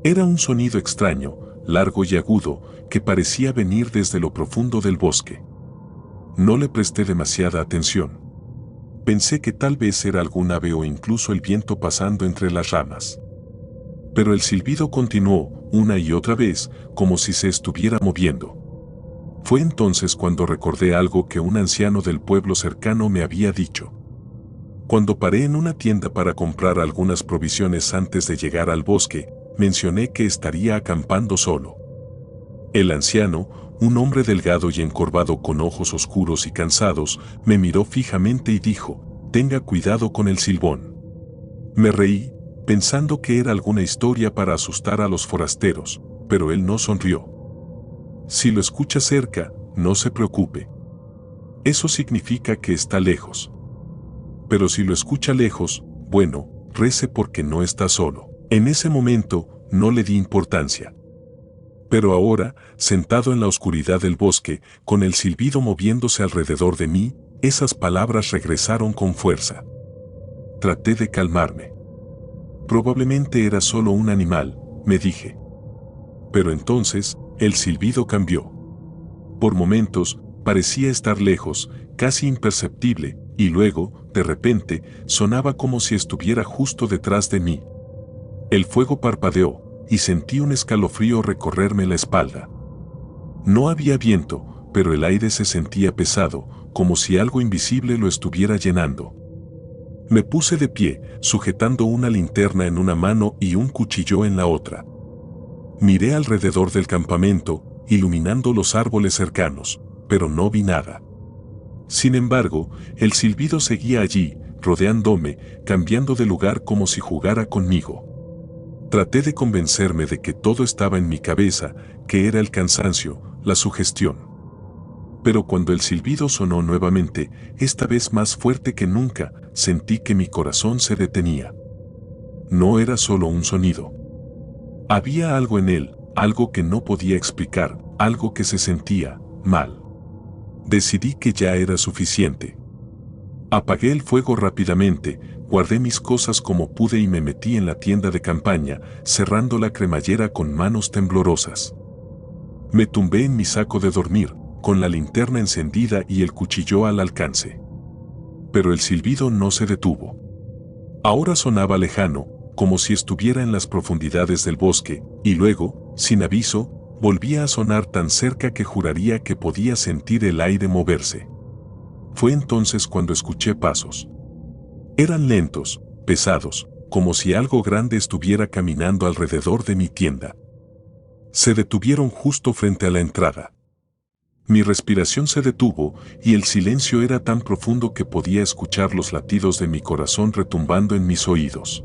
Era un sonido extraño, largo y agudo, que parecía venir desde lo profundo del bosque. No le presté demasiada atención. Pensé que tal vez era algún ave o incluso el viento pasando entre las ramas. Pero el silbido continuó, una y otra vez, como si se estuviera moviendo. Fue entonces cuando recordé algo que un anciano del pueblo cercano me había dicho. Cuando paré en una tienda para comprar algunas provisiones antes de llegar al bosque, mencioné que estaría acampando solo. El anciano, un hombre delgado y encorvado con ojos oscuros y cansados, me miró fijamente y dijo, «Tenga cuidado con el silbón». Me reí, pensando que era alguna historia para asustar a los forasteros, pero él no sonrió. «Si lo escucha cerca, no se preocupe. Eso significa que está lejos. Pero si lo escucha lejos, bueno, rece porque no está solo». En ese momento, no le di importancia. Pero ahora, sentado en la oscuridad del bosque, con el silbido moviéndose alrededor de mí, esas palabras regresaron con fuerza. Traté de calmarme. Probablemente era solo un animal, me dije. Pero entonces, el silbido cambió. Por momentos, parecía estar lejos, casi imperceptible, y luego, de repente, sonaba como si estuviera justo detrás de mí. El fuego parpadeó, y sentí un escalofrío recorrerme la espalda. No había viento, pero el aire se sentía pesado, como si algo invisible lo estuviera llenando. Me puse de pie, sujetando una linterna en una mano y un cuchillo en la otra. Miré alrededor del campamento, iluminando los árboles cercanos, pero no vi nada. Sin embargo, el silbido seguía allí, rodeándome, cambiando de lugar como si jugara conmigo. Traté de convencerme de que todo estaba en mi cabeza, que era el cansancio, la sugestión. Pero cuando el silbido sonó nuevamente, esta vez más fuerte que nunca, sentí que mi corazón se detenía. No era solo un sonido. Había algo en él, algo que no podía explicar, algo que se sentía mal. Decidí que ya era suficiente. Apagué el fuego rápidamente, guardé mis cosas como pude y me metí en la tienda de campaña, cerrando la cremallera con manos temblorosas. Me tumbé en mi saco de dormir, con la linterna encendida y el cuchillo al alcance. Pero el silbido no se detuvo. Ahora sonaba lejano, como si estuviera en las profundidades del bosque, y luego, sin aviso, volvía a sonar tan cerca que juraría que podía sentir el aire moverse. Fue entonces cuando escuché pasos. Eran lentos, pesados, como si algo grande estuviera caminando alrededor de mi tienda. Se detuvieron justo frente a la entrada. Mi respiración se detuvo y el silencio era tan profundo que podía escuchar los latidos de mi corazón retumbando en mis oídos.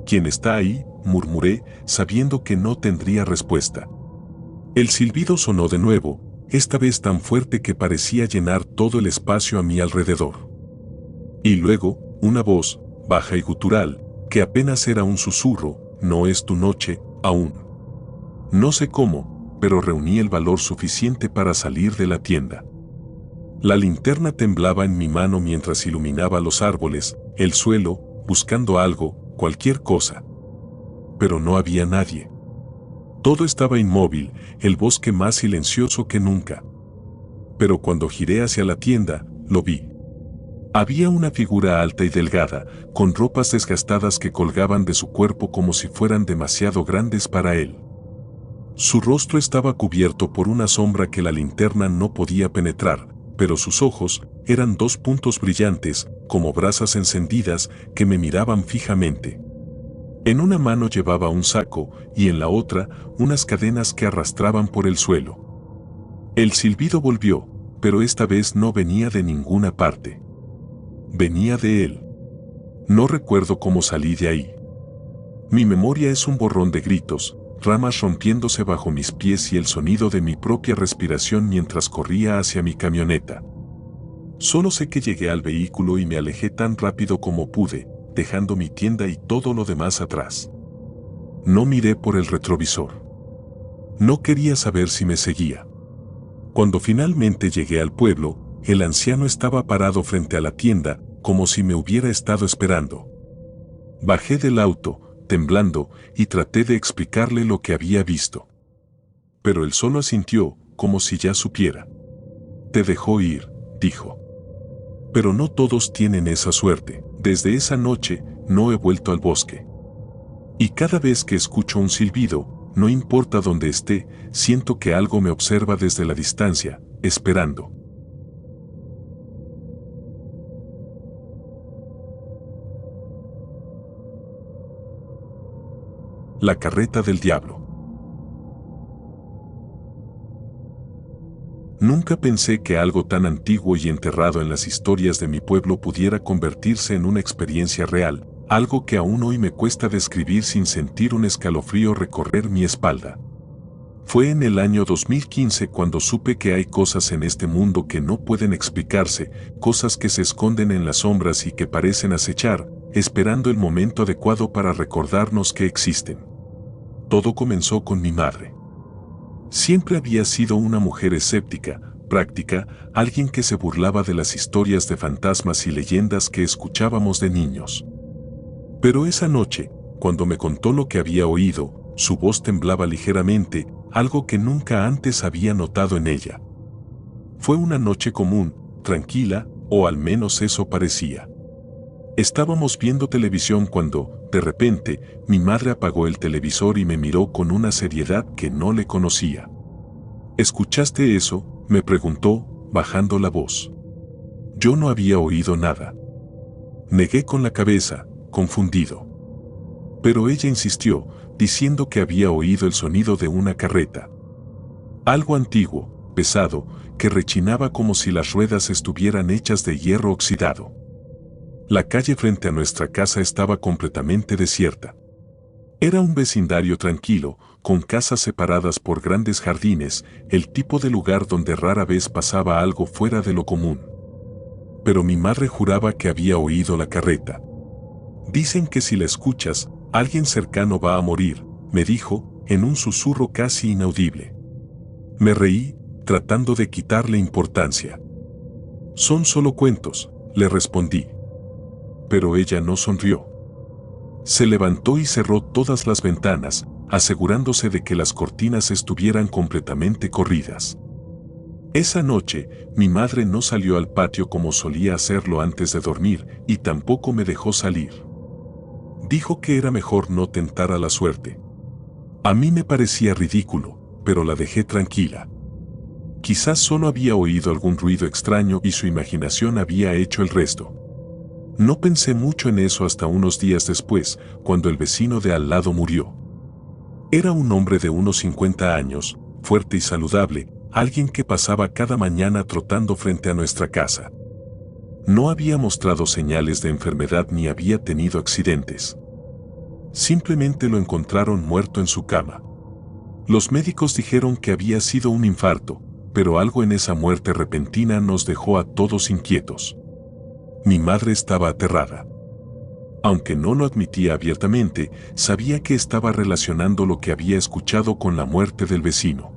«¿Quién está ahí?», murmuré, sabiendo que no tendría respuesta. El silbido sonó de nuevo, esta vez tan fuerte que parecía llenar todo el espacio a mi alrededor. Y luego, una voz, baja y gutural, que apenas era un susurro, «No es tu noche, aún». No sé cómo, pero reuní el valor suficiente para salir de la tienda. La linterna temblaba en mi mano mientras iluminaba los árboles, el suelo, buscando algo, cualquier cosa. Pero no había nadie. Todo estaba inmóvil, el bosque más silencioso que nunca. Pero cuando giré hacia la tienda, lo vi. Había una figura alta y delgada, con ropas desgastadas que colgaban de su cuerpo como si fueran demasiado grandes para él. Su rostro estaba cubierto por una sombra que la linterna no podía penetrar, pero sus ojos eran dos puntos brillantes, como brasas encendidas, que me miraban fijamente. En una mano llevaba un saco y en la otra unas cadenas que arrastraban por el suelo. El silbido volvió, pero esta vez no venía de ninguna parte. Venía de él. No recuerdo cómo salí de ahí. Mi memoria es un borrón de gritos, ramas rompiéndose bajo mis pies y el sonido de mi propia respiración mientras corría hacia mi camioneta. Solo sé que llegué al vehículo y me alejé tan rápido como pude, dejando mi tienda y todo lo demás atrás. No miré por el retrovisor. No quería saber si me seguía. Cuando finalmente llegué al pueblo, el anciano estaba parado frente a la tienda, como si me hubiera estado esperando. Bajé del auto, temblando, y traté de explicarle lo que había visto. Pero él solo asintió, como si ya supiera. Te dejó ir, dijo. Pero no todos tienen esa suerte. Desde esa noche, no he vuelto al bosque. Y cada vez que escucho un silbido, no importa dónde esté, siento que algo me observa desde la distancia, esperando. La carreta del diablo. Nunca pensé que algo tan antiguo y enterrado en las historias de mi pueblo pudiera convertirse en una experiencia real, algo que aún hoy me cuesta describir sin sentir un escalofrío recorrer mi espalda. Fue en el año 2015 cuando supe que hay cosas en este mundo que no pueden explicarse, cosas que se esconden en las sombras y que parecen acechar, esperando el momento adecuado para recordarnos que existen. Todo comenzó con mi madre. Siempre había sido una mujer escéptica, práctica, alguien que se burlaba de las historias de fantasmas y leyendas que escuchábamos de niños. Pero esa noche, cuando me contó lo que había oído, su voz temblaba ligeramente, algo que nunca antes había notado en ella. Fue una noche común, tranquila, o al menos eso parecía. Estábamos viendo televisión cuando, de repente, mi madre apagó el televisor y me miró con una seriedad que no le conocía. ¿Escuchaste eso?, me preguntó, bajando la voz. Yo no había oído nada. Negué con la cabeza, confundido. Pero ella insistió, diciendo que había oído el sonido de una carreta. Algo antiguo, pesado, que rechinaba como si las ruedas estuvieran hechas de hierro oxidado. La calle frente a nuestra casa estaba completamente desierta. Era un vecindario tranquilo, con casas separadas por grandes jardines, el tipo de lugar donde rara vez pasaba algo fuera de lo común. Pero mi madre juraba que había oído la carreta. Dicen que si la escuchas, alguien cercano va a morir, me dijo, en un susurro casi inaudible. Me reí, tratando de quitarle importancia. Son solo cuentos, le respondí. Pero ella no sonrió. Se levantó y cerró todas las ventanas, asegurándose de que las cortinas estuvieran completamente corridas. Esa noche, mi madre no salió al patio como solía hacerlo antes de dormir, y tampoco me dejó salir. Dijo que era mejor no tentar a la suerte. A mí me parecía ridículo, pero la dejé tranquila. Quizás solo había oído algún ruido extraño y su imaginación había hecho el resto. No pensé mucho en eso hasta unos días después, cuando el vecino de al lado murió. Era un hombre de unos 50 años, fuerte y saludable, alguien que pasaba cada mañana trotando frente a nuestra casa. No había mostrado señales de enfermedad ni había tenido accidentes. Simplemente lo encontraron muerto en su cama. Los médicos dijeron que había sido un infarto, pero algo en esa muerte repentina nos dejó a todos inquietos. Mi madre estaba aterrada. Aunque no lo admitía abiertamente, sabía que estaba relacionando lo que había escuchado con la muerte del vecino.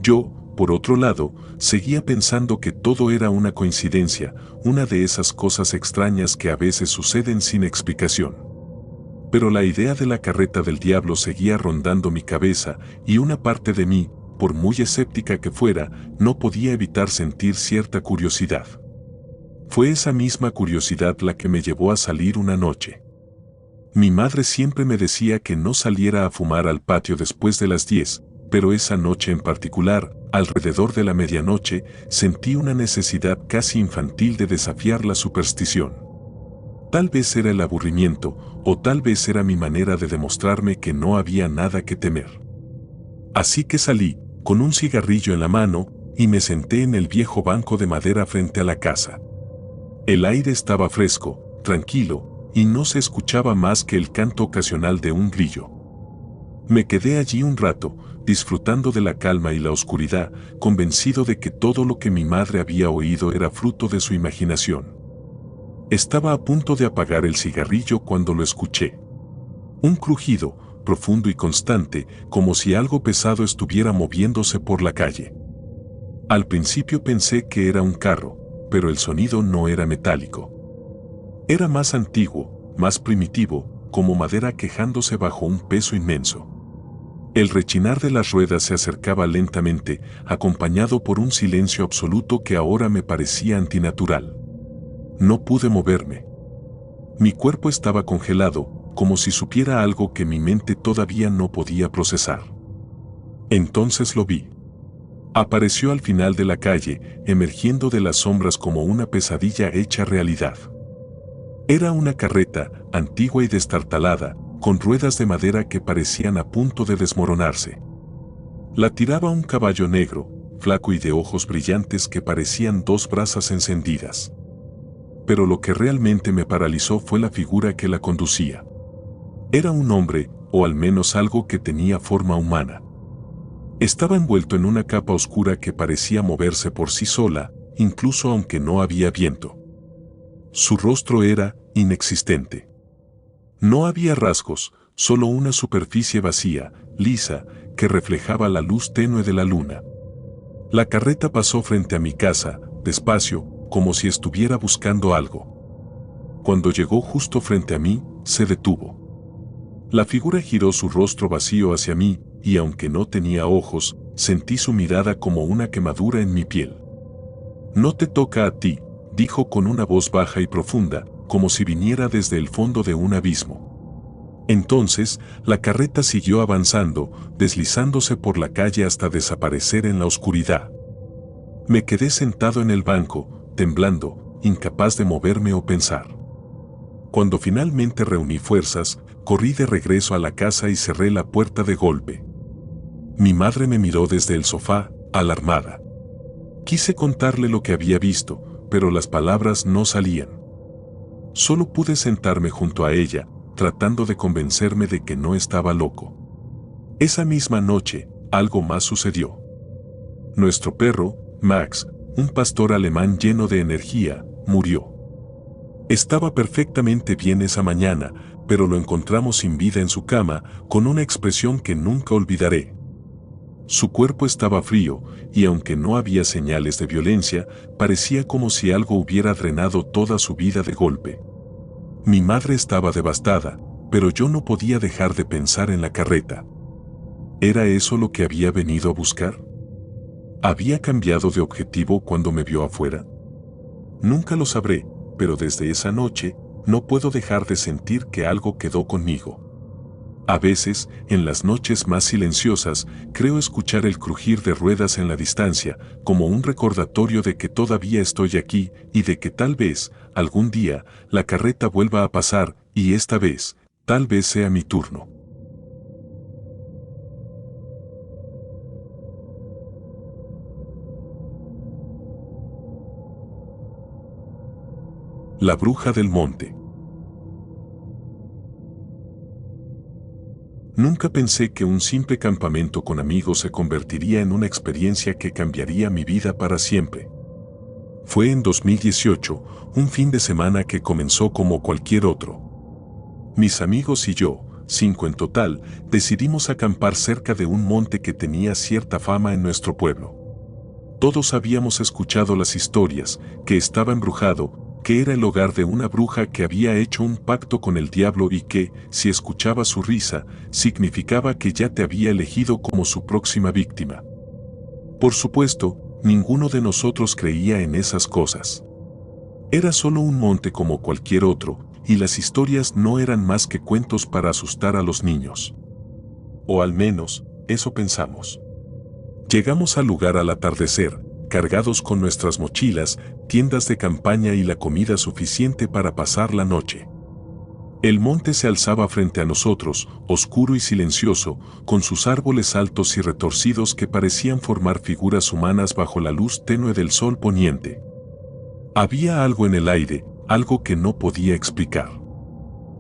Yo, Por otro lado, seguía pensando que todo era una coincidencia, una de esas cosas extrañas que a veces suceden sin explicación. Pero la idea de la carreta del diablo seguía rondando mi cabeza y una parte de mí, por muy escéptica que fuera, no podía evitar sentir cierta curiosidad. Fue esa misma curiosidad la que me llevó a salir una noche. Mi madre siempre me decía que no saliera a fumar al patio después de las 10, pero esa noche en particular, alrededor de la medianoche, sentí una necesidad casi infantil de desafiar la superstición. Tal vez era el aburrimiento, o tal vez era mi manera de demostrarme que no había nada que temer. Así que salí, con un cigarrillo en la mano, y me senté en el viejo banco de madera frente a la casa. El aire estaba fresco, tranquilo, y no se escuchaba más que el canto ocasional de un grillo. Me quedé allí un rato, disfrutando de la calma y la oscuridad, convencido de que todo lo que mi madre había oído era fruto de su imaginación. Estaba a punto de apagar el cigarrillo cuando lo escuché. Un crujido, profundo y constante, como si algo pesado estuviera moviéndose por la calle. Al principio pensé que era un carro, pero el sonido no era metálico. Era más antiguo, más primitivo, como madera quejándose bajo un peso inmenso. El rechinar de las ruedas se acercaba lentamente, acompañado por un silencio absoluto que ahora me parecía antinatural. No pude moverme. Mi cuerpo estaba congelado, como si supiera algo que mi mente todavía no podía procesar. Entonces lo vi. Apareció al final de la calle, emergiendo de las sombras como una pesadilla hecha realidad. Era una carreta, antigua y destartalada, con ruedas de madera que parecían a punto de desmoronarse. La tiraba un caballo negro, flaco y de ojos brillantes que parecían dos brasas encendidas. Pero lo que realmente me paralizó fue la figura que la conducía. Era un hombre, o al menos algo que tenía forma humana. Estaba envuelto en una capa oscura que parecía moverse por sí sola, incluso aunque no había viento. Su rostro era inexistente. No había rasgos, solo una superficie vacía, lisa, que reflejaba la luz tenue de la luna. La carreta pasó frente a mi casa, despacio, como si estuviera buscando algo. Cuando llegó justo frente a mí, se detuvo. La figura giró su rostro vacío hacia mí, y aunque no tenía ojos, sentí su mirada como una quemadura en mi piel. «No te toca a ti», dijo con una voz baja y profunda, como si viniera desde el fondo de un abismo. Entonces, la carreta siguió avanzando, deslizándose por la calle hasta desaparecer en la oscuridad. Me quedé sentado en el banco, temblando, incapaz de moverme o pensar. Cuando finalmente reuní fuerzas, corrí de regreso a la casa y cerré la puerta de golpe. Mi madre me miró desde el sofá, alarmada. Quise contarle lo que había visto, pero las palabras no salían. Solo pude sentarme junto a ella, tratando de convencerme de que no estaba loco. Esa misma noche, algo más sucedió. Nuestro perro, Max, un pastor alemán lleno de energía, murió. Estaba perfectamente bien esa mañana, pero lo encontramos sin vida en su cama, con una expresión que nunca olvidaré. Su cuerpo estaba frío, y aunque no había señales de violencia, parecía como si algo hubiera drenado toda su vida de golpe. Mi madre estaba devastada, pero yo no podía dejar de pensar en la carreta. ¿Era eso lo que había venido a buscar? ¿Había cambiado de objetivo cuando me vio afuera? Nunca lo sabré, pero desde esa noche, no puedo dejar de sentir que algo quedó conmigo. A veces, en las noches más silenciosas, creo escuchar el crujir de ruedas en la distancia, como un recordatorio de que todavía estoy aquí y de que tal vez, algún día, la carreta vuelva a pasar y esta vez, tal vez sea mi turno. La bruja del monte. Nunca pensé que un simple campamento con amigos se convertiría en una experiencia que cambiaría mi vida para siempre. Fue en 2018, un fin de semana que comenzó como cualquier otro. Mis amigos y yo, 5 en total, decidimos acampar cerca de un monte que tenía cierta fama en nuestro pueblo. Todos habíamos escuchado las historias, que estaba embrujado, que era el hogar de una bruja que había hecho un pacto con el diablo y que, si escuchaba su risa, significaba que ya te había elegido como su próxima víctima. Por supuesto, ninguno de nosotros creía en esas cosas. Era solo un monte como cualquier otro, y las historias no eran más que cuentos para asustar a los niños. O al menos, eso pensamos. Llegamos al lugar al atardecer, cargados con nuestras mochilas, tiendas de campaña y la comida suficiente para pasar la noche. El monte se alzaba frente a nosotros, oscuro y silencioso, con sus árboles altos y retorcidos que parecían formar figuras humanas bajo la luz tenue del sol poniente. Había algo en el aire, algo que no podía explicar.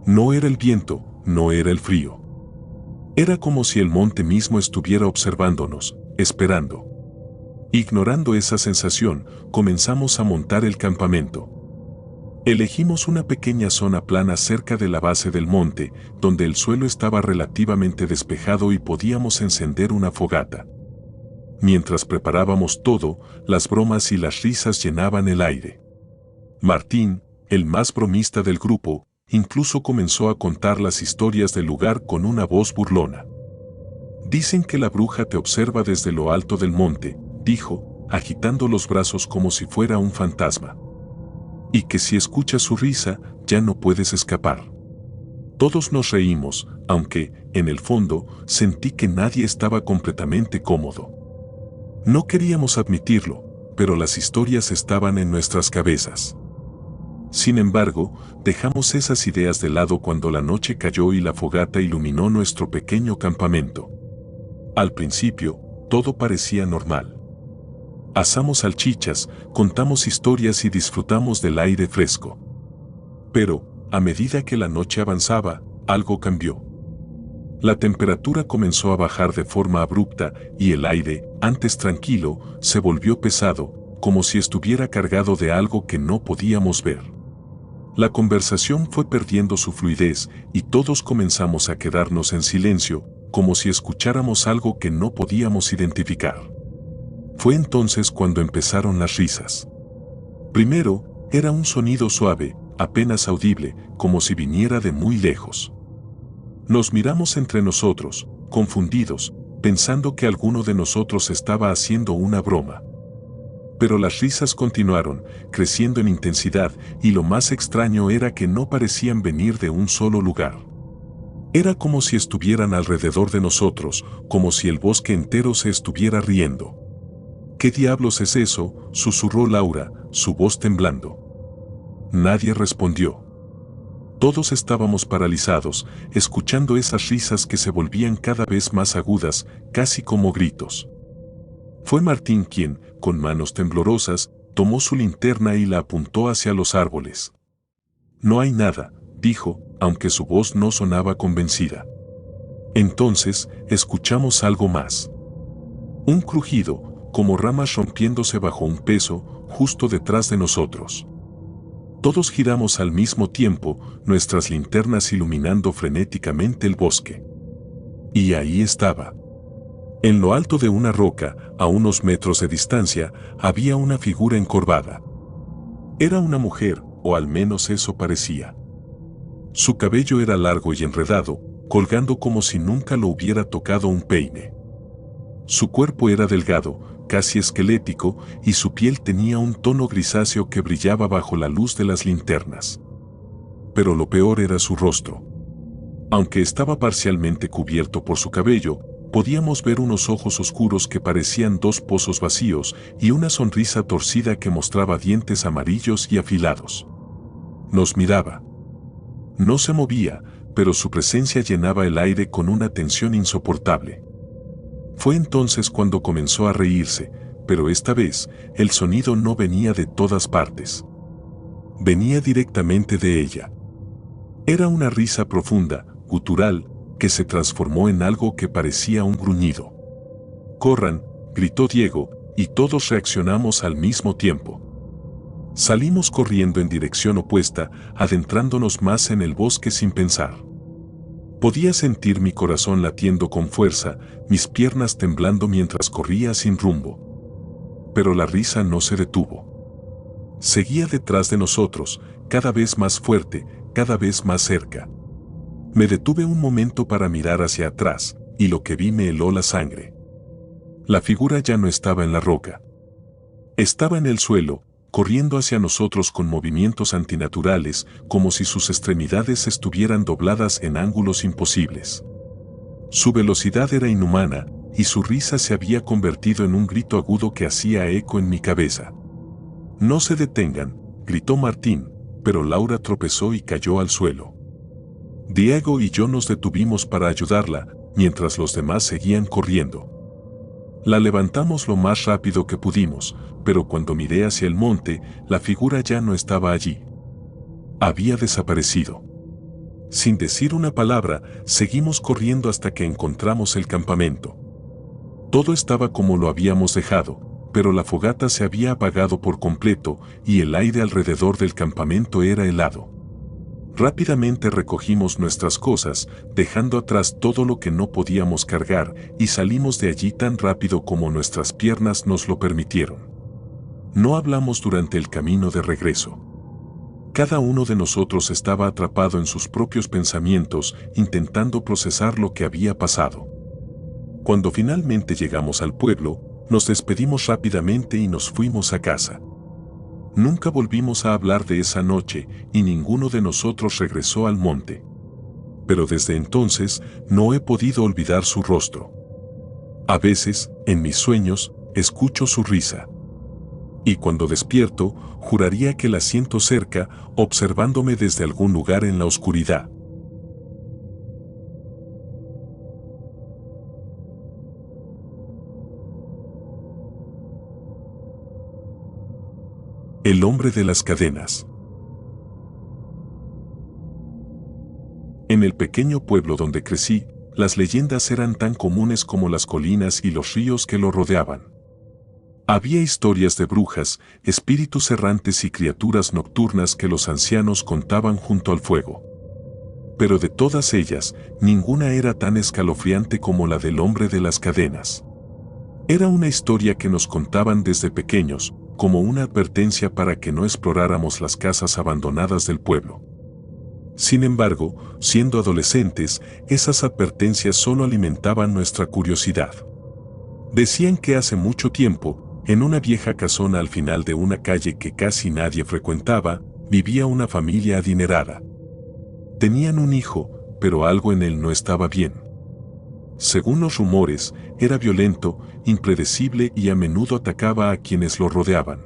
No era el viento, no era el frío. Era como si el monte mismo estuviera observándonos, esperando. Ignorando esa sensación, comenzamos a montar el campamento. Elegimos una pequeña zona plana cerca de la base del monte, donde el suelo estaba relativamente despejado y podíamos encender una fogata. Mientras preparábamos todo, las bromas y las risas llenaban el aire. Martín, el más bromista del grupo, incluso comenzó a contar las historias del lugar con una voz burlona. Dicen que la bruja te observa desde lo alto del monte, dijo, agitando los brazos como si fuera un fantasma. Y que si escuchas su risa, ya no puedes escapar. Todos nos reímos, aunque, en el fondo, sentí que nadie estaba completamente cómodo. No queríamos admitirlo, pero las historias estaban en nuestras cabezas. Sin embargo, dejamos esas ideas de lado cuando la noche cayó y la fogata iluminó nuestro pequeño campamento. Al principio, todo parecía normal. Asamos salchichas, contamos historias y disfrutamos del aire fresco. Pero, a medida que la noche avanzaba, algo cambió. La temperatura comenzó a bajar de forma abrupta y el aire, antes tranquilo, se volvió pesado, como si estuviera cargado de algo que no podíamos ver. La conversación fue perdiendo su fluidez y todos comenzamos a quedarnos en silencio, como si escucháramos algo que no podíamos identificar. Fue entonces cuando empezaron las risas. Primero, era un sonido suave, apenas audible, como si viniera de muy lejos. Nos miramos entre nosotros, confundidos, pensando que alguno de nosotros estaba haciendo una broma. Pero las risas continuaron, creciendo en intensidad, y lo más extraño era que no parecían venir de un solo lugar. Era como si estuvieran alrededor de nosotros, como si el bosque entero se estuviera riendo. ¿Qué diablos es eso?, susurró Laura, su voz temblando. Nadie respondió. Todos estábamos paralizados, escuchando esas risas que se volvían cada vez más agudas, casi como gritos. Fue Martín quien, con manos temblorosas, tomó su linterna y la apuntó hacia los árboles. No hay nada, dijo, aunque su voz no sonaba convencida. Entonces, escuchamos algo más. Un crujido, como ramas rompiéndose bajo un peso, justo detrás de nosotros. Todos giramos al mismo tiempo, nuestras linternas iluminando frenéticamente el bosque. Y ahí estaba. En lo alto de una roca, a unos metros de distancia, había una figura encorvada. Era una mujer, o al menos eso parecía. Su cabello era largo y enredado, colgando como si nunca lo hubiera tocado un peine. Su cuerpo era delgado, casi esquelético, y su piel tenía un tono grisáceo que brillaba bajo la luz de las linternas. Pero lo peor era su rostro. Aunque estaba parcialmente cubierto por su cabello, podíamos ver unos ojos oscuros que parecían dos pozos vacíos y una sonrisa torcida que mostraba dientes amarillos y afilados. Nos miraba. No se movía, pero su presencia llenaba el aire con una tensión insoportable. Fue entonces cuando comenzó a reírse, pero esta vez, el sonido no venía de todas partes. Venía directamente de ella. Era una risa profunda, gutural, que se transformó en algo que parecía un gruñido. «¡Corran!», gritó Diego, y todos reaccionamos al mismo tiempo. Salimos corriendo en dirección opuesta, adentrándonos más en el bosque sin pensar. Podía sentir mi corazón latiendo con fuerza, mis piernas temblando mientras corría sin rumbo. pero la risa no se detuvo. Seguía detrás de nosotros, cada vez más fuerte, cada vez más cerca. Me detuve un momento para mirar hacia atrás, y lo que vi me heló la sangre. La figura ya no estaba en la roca. Estaba en el suelo, corriendo hacia nosotros con movimientos antinaturales, como si sus extremidades estuvieran dobladas en ángulos imposibles. Su velocidad era inhumana, y su risa se había convertido en un grito agudo que hacía eco en mi cabeza. «No se detengan», gritó Martín, pero Laura tropezó y cayó al suelo. Diego y yo nos detuvimos para ayudarla, mientras los demás seguían corriendo. La levantamos lo más rápido que pudimos, pero cuando miré hacia el monte, la figura ya no estaba allí. Había desaparecido. Sin decir una palabra, seguimos corriendo hasta que encontramos el campamento. Todo estaba como lo habíamos dejado, pero la fogata se había apagado por completo y el aire alrededor del campamento era helado. Rápidamente recogimos nuestras cosas, dejando atrás todo lo que no podíamos cargar, y salimos de allí tan rápido como nuestras piernas nos lo permitieron. No hablamos durante el camino de regreso. Cada uno de nosotros estaba atrapado en sus propios pensamientos, intentando procesar lo que había pasado. Cuando finalmente llegamos al pueblo, nos despedimos rápidamente y nos fuimos a casa. Nunca volvimos a hablar de esa noche y ninguno de nosotros regresó al monte. Pero desde entonces no he podido olvidar su rostro. A veces, en mis sueños, escucho su risa. Y cuando despierto, juraría que la siento cerca, observándome desde algún lugar en la oscuridad. El hombre de las cadenas. En el pequeño pueblo donde crecí, las leyendas eran tan comunes como las colinas y los ríos que lo rodeaban. Había historias de brujas, espíritus errantes y criaturas nocturnas que los ancianos contaban junto al fuego. Pero de todas ellas, ninguna era tan escalofriante como la del hombre de las cadenas. Era una historia que nos contaban desde pequeños, como una advertencia para que no exploráramos las casas abandonadas del pueblo. Sin embargo, siendo adolescentes, esas advertencias solo alimentaban nuestra curiosidad. Decían que hace mucho tiempo, en una vieja casona al final de una calle que casi nadie frecuentaba, vivía una familia adinerada. Tenían un hijo, pero algo en él no estaba bien. Según los rumores, era violento, impredecible y a menudo atacaba a quienes lo rodeaban.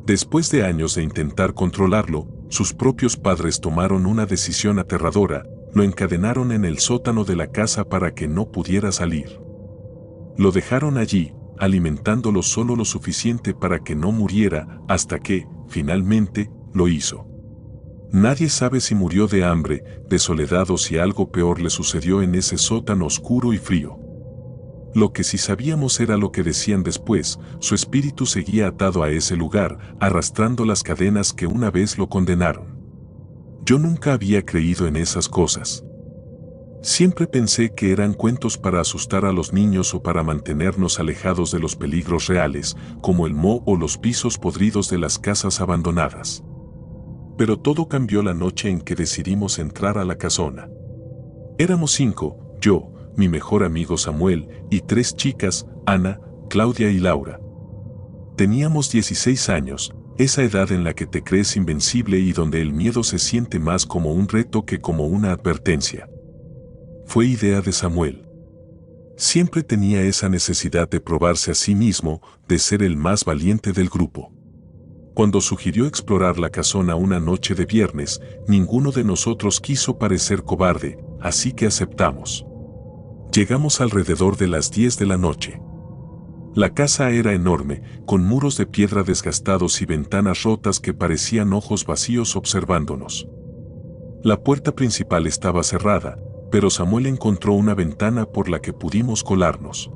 Después de años de intentar controlarlo, sus propios padres tomaron una decisión aterradora: lo encadenaron en el sótano de la casa para que no pudiera salir. Lo dejaron allí, alimentándolo solo lo suficiente para que no muriera, hasta que, finalmente, lo hizo. Nadie sabe si murió de hambre, de soledad o si algo peor le sucedió en ese sótano oscuro y frío. Lo que sí sabíamos era lo que decían después: su espíritu seguía atado a ese lugar, arrastrando las cadenas que una vez lo condenaron. Yo nunca había creído en esas cosas. Siempre pensé que eran cuentos para asustar a los niños o para mantenernos alejados de los peligros reales, como el moho o los pisos podridos de las casas abandonadas. Pero todo cambió la noche en que decidimos entrar a la casona. Éramos 5, yo, mi mejor amigo Samuel, y 3 chicas, Ana, Claudia y Laura. Teníamos 16 años, esa edad en la que te crees invencible y donde el miedo se siente más como un reto que como una advertencia. Fue idea de Samuel. Siempre tenía esa necesidad de probarse a sí mismo, de ser el más valiente del grupo. Cuando sugirió explorar la casona una noche de viernes, ninguno de nosotros quiso parecer cobarde, así que aceptamos. Llegamos alrededor de las 10 de la noche. La casa era enorme, con muros de piedra desgastados y ventanas rotas que parecían ojos vacíos observándonos. La puerta principal estaba cerrada, pero Samuel encontró una ventana por la que pudimos colarnos.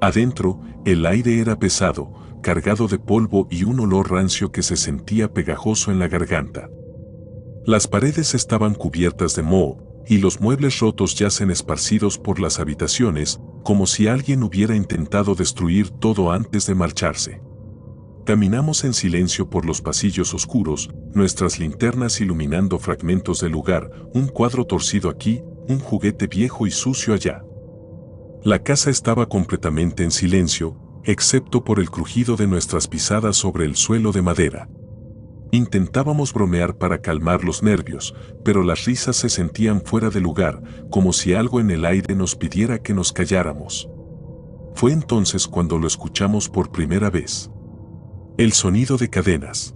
Adentro, el aire era pesado, cargado de polvo y un olor rancio que se sentía pegajoso en la garganta. Las paredes estaban cubiertas de moho, y los muebles rotos yacen esparcidos por las habitaciones, como si alguien hubiera intentado destruir todo antes de marcharse. Caminamos en silencio por los pasillos oscuros, nuestras linternas iluminando fragmentos del lugar, un cuadro torcido aquí, un juguete viejo y sucio allá. La casa estaba completamente en silencio, excepto por el crujido de nuestras pisadas sobre el suelo de madera. Intentábamos bromear para calmar los nervios, pero las risas se sentían fuera de lugar, como si algo en el aire nos pidiera que nos calláramos. Fue entonces cuando lo escuchamos por primera vez. El sonido de cadenas.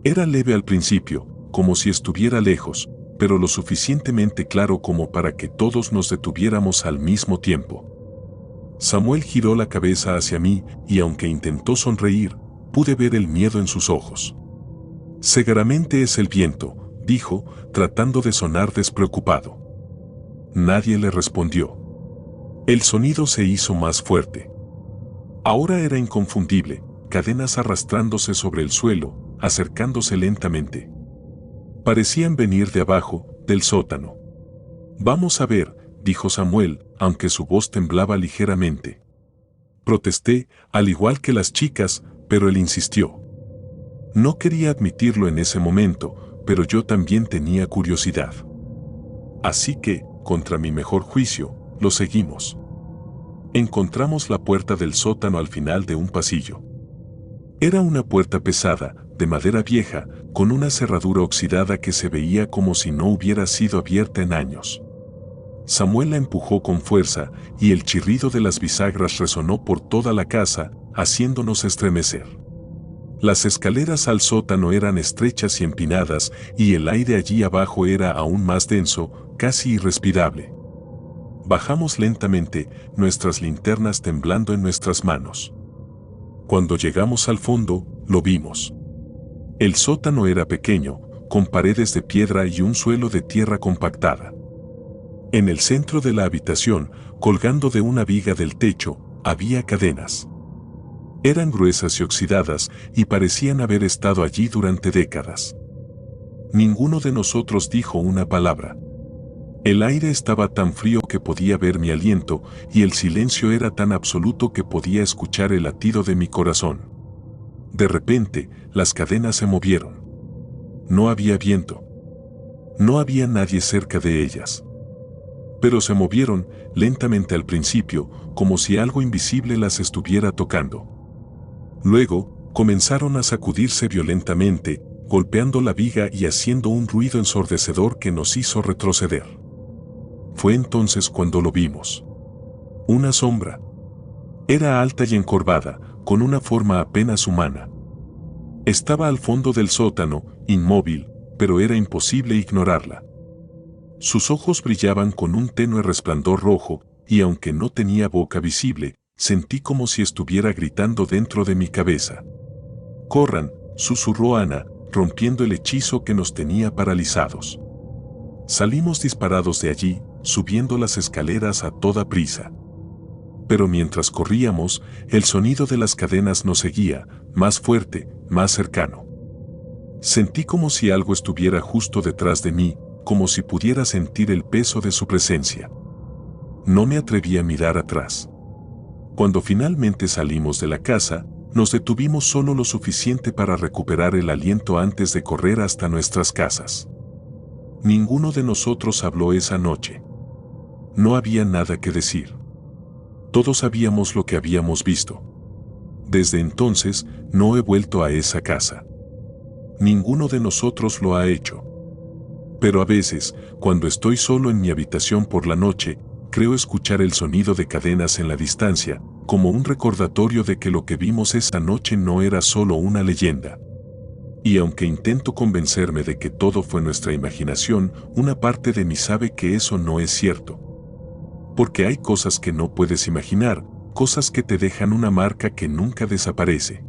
Era leve al principio, como si estuviera lejos, pero lo suficientemente claro como para que todos nos detuviéramos al mismo tiempo. Samuel giró la cabeza hacia mí y aunque intentó sonreír, pude ver el miedo en sus ojos. Seguramente es el viento, dijo, tratando de sonar despreocupado. Nadie le respondió. El sonido se hizo más fuerte. Ahora era inconfundible, cadenas arrastrándose sobre el suelo, acercándose lentamente. Parecían venir de abajo, del sótano. Vamos a ver, dijo Samuel, aunque su voz temblaba ligeramente. Protesté, al igual que las chicas, pero él insistió. No quería admitirlo en ese momento, pero yo también tenía curiosidad. Así que, contra mi mejor juicio, lo seguimos. Encontramos la puerta del sótano al final de un pasillo. Era una puerta pesada, de madera vieja, con una cerradura oxidada que se veía como si no hubiera sido abierta en años. Samuel la empujó con fuerza y el chirrido de las bisagras resonó por toda la casa, haciéndonos estremecer. Las escaleras al sótano eran estrechas y empinadas y el aire allí abajo era aún más denso, casi irrespirable. Bajamos lentamente, nuestras linternas temblando en nuestras manos. Cuando llegamos al fondo, lo vimos. El sótano era pequeño, con paredes de piedra y un suelo de tierra compactada. En el centro de la habitación, colgando de una viga del techo, había cadenas. Eran gruesas y oxidadas y parecían haber estado allí durante décadas. Ninguno de nosotros dijo una palabra. El aire estaba tan frío que podía ver mi aliento y el silencio era tan absoluto que podía escuchar el latido de mi corazón. De repente, las cadenas se movieron. No había viento. No había nadie cerca de ellas. Pero se movieron lentamente al principio, como si algo invisible las estuviera tocando. Luego, comenzaron a sacudirse violentamente, golpeando la viga y haciendo un ruido ensordecedor que nos hizo retroceder. Fue entonces cuando lo vimos. Una sombra. Era alta y encorvada, con una forma apenas humana. Estaba al fondo del sótano, inmóvil, pero era imposible ignorarla. Sus ojos brillaban con un tenue resplandor rojo, y aunque no tenía boca visible, sentí como si estuviera gritando dentro de mi cabeza. «Corran», susurró Ana, rompiendo el hechizo que nos tenía paralizados. Salimos disparados de allí, subiendo las escaleras a toda prisa. Pero mientras corríamos, el sonido de las cadenas nos seguía, más fuerte, más cercano. Sentí como si algo estuviera justo detrás de mí, como si pudiera sentir el peso de su presencia. No me atreví a mirar atrás. Cuando finalmente salimos de la casa, nos detuvimos solo lo suficiente para recuperar el aliento antes de correr hasta nuestras casas. Ninguno de nosotros habló esa noche. No había nada que decir. Todos sabíamos lo que habíamos visto. Desde entonces, no he vuelto a esa casa. Ninguno de nosotros lo ha hecho. Pero a veces, cuando estoy solo en mi habitación por la noche, creo escuchar el sonido de cadenas en la distancia, como un recordatorio de que lo que vimos esa noche no era solo una leyenda. Y aunque intento convencerme de que todo fue nuestra imaginación, una parte de mí sabe que eso no es cierto. Porque hay cosas que no puedes imaginar, cosas que te dejan una marca que nunca desaparece.